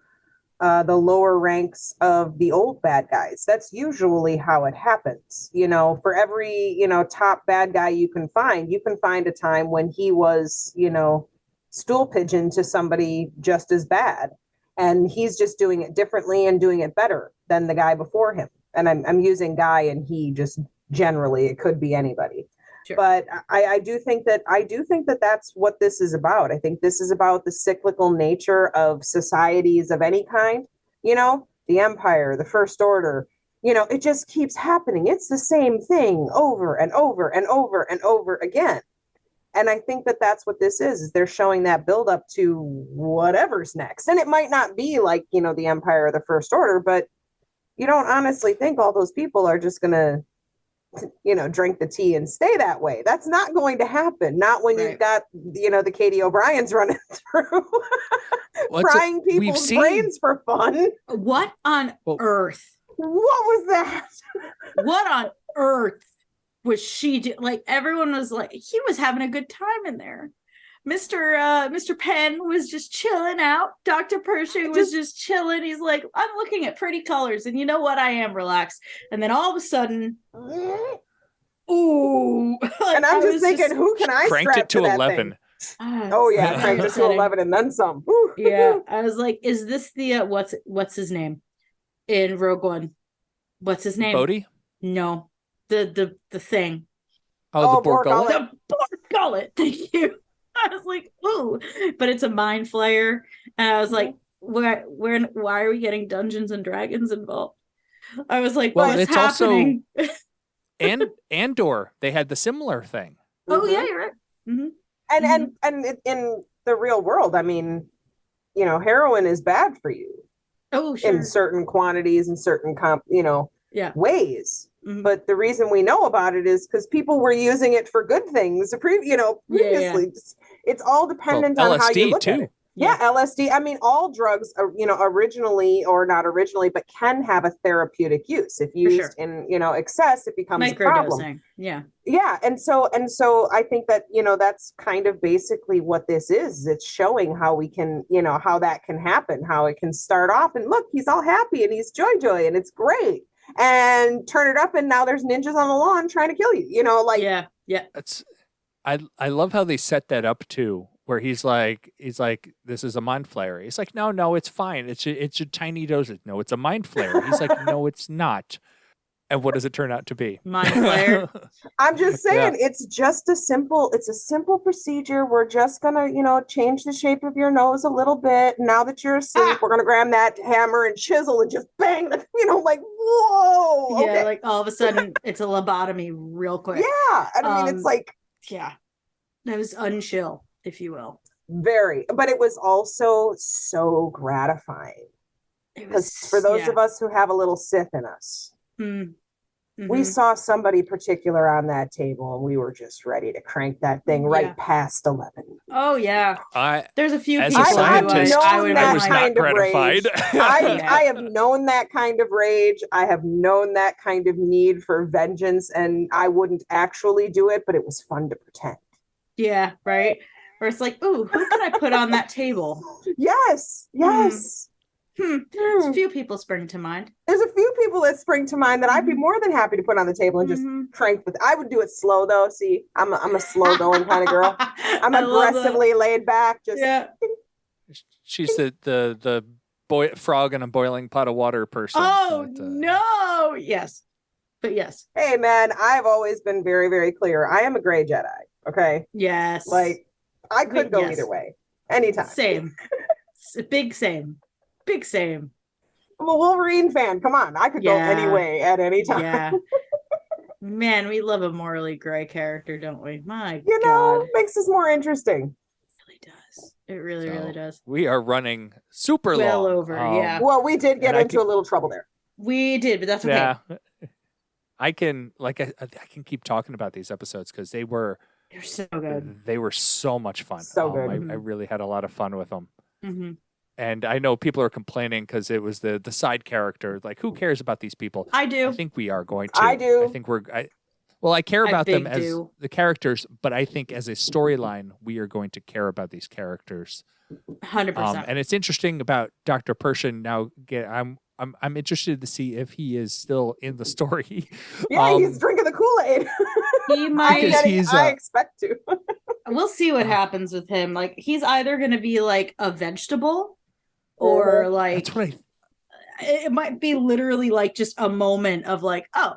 the lower ranks of the old bad guys. That's usually how it happens. You know, for every, you know, top bad guy you can find a time when he was, you know, stool pigeon to somebody just as bad. And he's just doing it differently and doing it better than the guy before him. And I'm using guy and he just generally, it could be anybody. Sure. But I do think that that's what this is about. I think this is about the cyclical nature of societies of any kind. You know, the Empire, the First Order, you know, it just keeps happening. It's the same thing over and over and over and over again. And I think that that's what this is they're showing that build up to whatever's next. And it might not be like, you know, the Empire or the First Order, but you don't honestly think all those people are just going to drink the tea and stay that way. That's not going to happen. Not when you've got, the Katie O'Brien's running through frying people's brains for fun. What on earth? What was that? What on earth was she do? Like, everyone was like, he was having a good time in there. Mr. Penn was just chilling out. Dr. Pershing was just chilling. He's like, I'm looking at pretty colors, and you know what? I am relaxed. And then all of a sudden, ooh! And I'm just thinking, who can I cranked strap it to that 11? Oh yeah, cranked it to 11 and then some. Ooh. Yeah, I was like, is this the what's his name in Rogue One? What's his name? Bodhi? No, the thing. Oh, the Borg Gullet. The Borg Gullet. Thank you. I was like, ooh, but it's a mind flayer, and I was like, why are we getting Dungeons and Dragons involved? I was like, well, what's it's happening? Also, and Andor, they had the similar thing. Oh yeah, you're right. And in the real world, I mean, heroin is bad for you. Oh, sure. In certain quantities and certain ways. Mm-hmm. But the reason we know about it is because people were using it for good things, previously. Yeah. It's all dependent on how you look too. at it. Yeah, LSD. I mean, all drugs, originally or not originally, but can have a therapeutic use. If used in, excess, it becomes a problem. Yeah. Yeah. And so I think that, that's kind of basically what this is. It's showing how we can, how that can happen, how it can start off and look, he's all happy and he's joy and it's great. And turn it up and now there's ninjas on the lawn trying to kill you, Yeah. It's, I love how they set that up too, where he's like, this is a mind flayer. He's like, no, it's fine. It's a tiny dosage. No, it's a mind flayer. He's like, no, it's not. And what does it turn out to be? Mind flayer. I'm just saying, it's a simple procedure. We're just gonna, change the shape of your nose a little bit. Now that you're asleep, we're gonna grab that hammer and chisel and just bang, like, whoa. Yeah, okay. like all of a sudden it's a lobotomy real quick. Yeah. I mean, it's like, yeah, that was unchill, if you will. Very, but it was also so gratifying. Because for those of us who have a little Sith in us, we saw somebody particular on that table and we were just ready to crank that thing right past 11. Oh yeah. There's a few as people a scientist, I was not gratified. I have known that kind of rage. I have known that kind of need for vengeance, and I wouldn't actually do it, but it was fun to pretend. Yeah, right. Where it's like, ooh, who can I put on that table? Yes. There's a few people spring to mind. There's a few people that spring to mind that I'd be more than happy to put on the table and just crank with. I would do it slow though. See, I'm a slow going kind of girl. I'm aggressively laid back. Just She's the frog in a boiling pot of water person. Oh no! Yes, but yes. Hey man, I've always been very, very clear. I am a gray Jedi. Okay. Yes. Like I could go either way, anytime. Same. Big same. Big same. I'm a Wolverine fan. Come on, I could go any way at any time. Yeah. Man, we love a morally gray character, don't we? My God. Makes us more interesting. It really does. It really does. We are running super long. Well over, yeah. Well, we did get into a little trouble there. We did, but that's okay. Yeah. I can keep talking about these episodes because they're so good. They were so much fun. So good. I really had a lot of fun with them. Mm-hmm. And I know people are complaining because it was the side character. Like, who cares about these people? I do. I think we are going to. I do. I think I care about them as the characters, but I think as a storyline, we are going to care about these characters. 100%. And it's interesting about Dr. Pershing now. I'm interested to see if he is still in the story. Yeah, he's drinking the Kool-Aid. He might. I expect to. We'll see what happens with him. Like, he's either going to be like a vegetable, or like that's what it might be literally like just a moment of like, oh,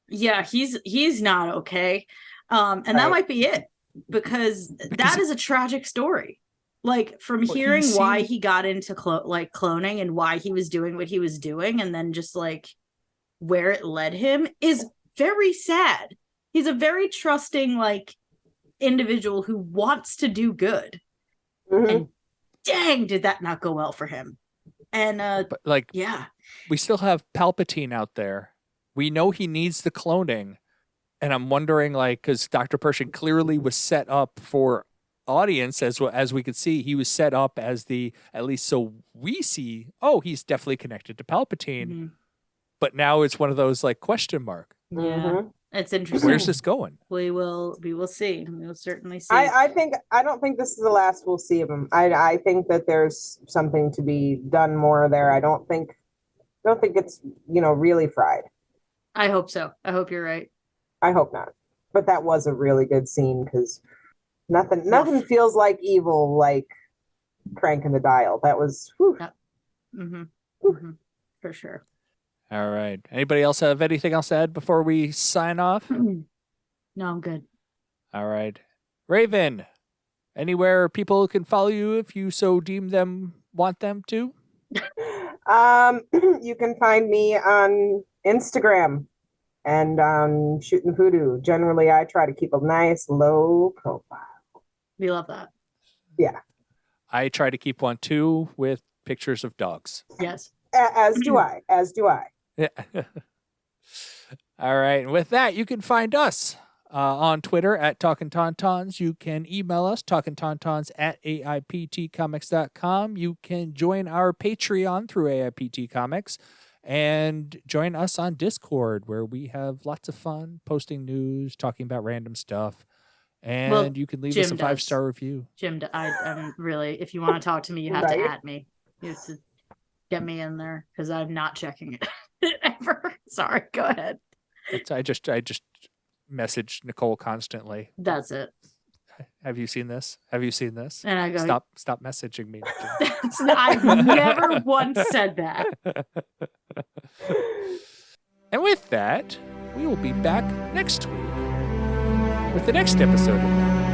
yeah, he's not okay, and that might be it because that is a tragic story. Like, from hearing why he got into cloning and why he was doing what he was doing, and then just like where it led him is very sad. He's a very trusting like individual who wants to do good, and dang, did that not go well for him. And but like, we still have Palpatine out there. We know he needs the cloning, And I'm wondering, like, because Dr. Pershing clearly was set up for audience, as we could see, he was set up as at least so we see, oh, he's definitely connected to Palpatine. Mhm. But now it's one of those like question mark. Yeah, Mhm. it's interesting. Where's this going? We will see. We will certainly see. I don't think this is the last we'll see of him. I think that there's something to be done more there. I don't think it's really fried. I hope so. I hope you're right. I hope not. But that was a really good scene because nothing feels like evil like cranking the dial. That was whew. Mm-hmm. For sure. All right. Anybody else have anything else to add before we sign off? No, I'm good. All right. Rayven, anywhere people can follow you if you so deem them want them to? You can find me on Instagram and on Shooting Voodoo. Generally, I try to keep a nice low profile. We love that. Yeah. I try to keep one too with pictures of dogs. Yes. As do I. Yeah. All right. And with that, you can find us on Twitter at Talkin Tauntauns. You can email us, talkintauntauns@aiptcomics.com. You can join our Patreon through AIPT Comics and join us on Discord, where we have lots of fun posting news, talking about random stuff. And you can leave us a 5-star review. Jim, I'm really, if you want to talk to me, you have to Right. add me. You have to get me in there because I'm not checking it ever. Sorry, go ahead. I just message Nicole constantly. That's it. Have you seen this? Have you seen this? And I go, Stop messaging me. I've never once said that. And with that, we will be back next week with the next episode of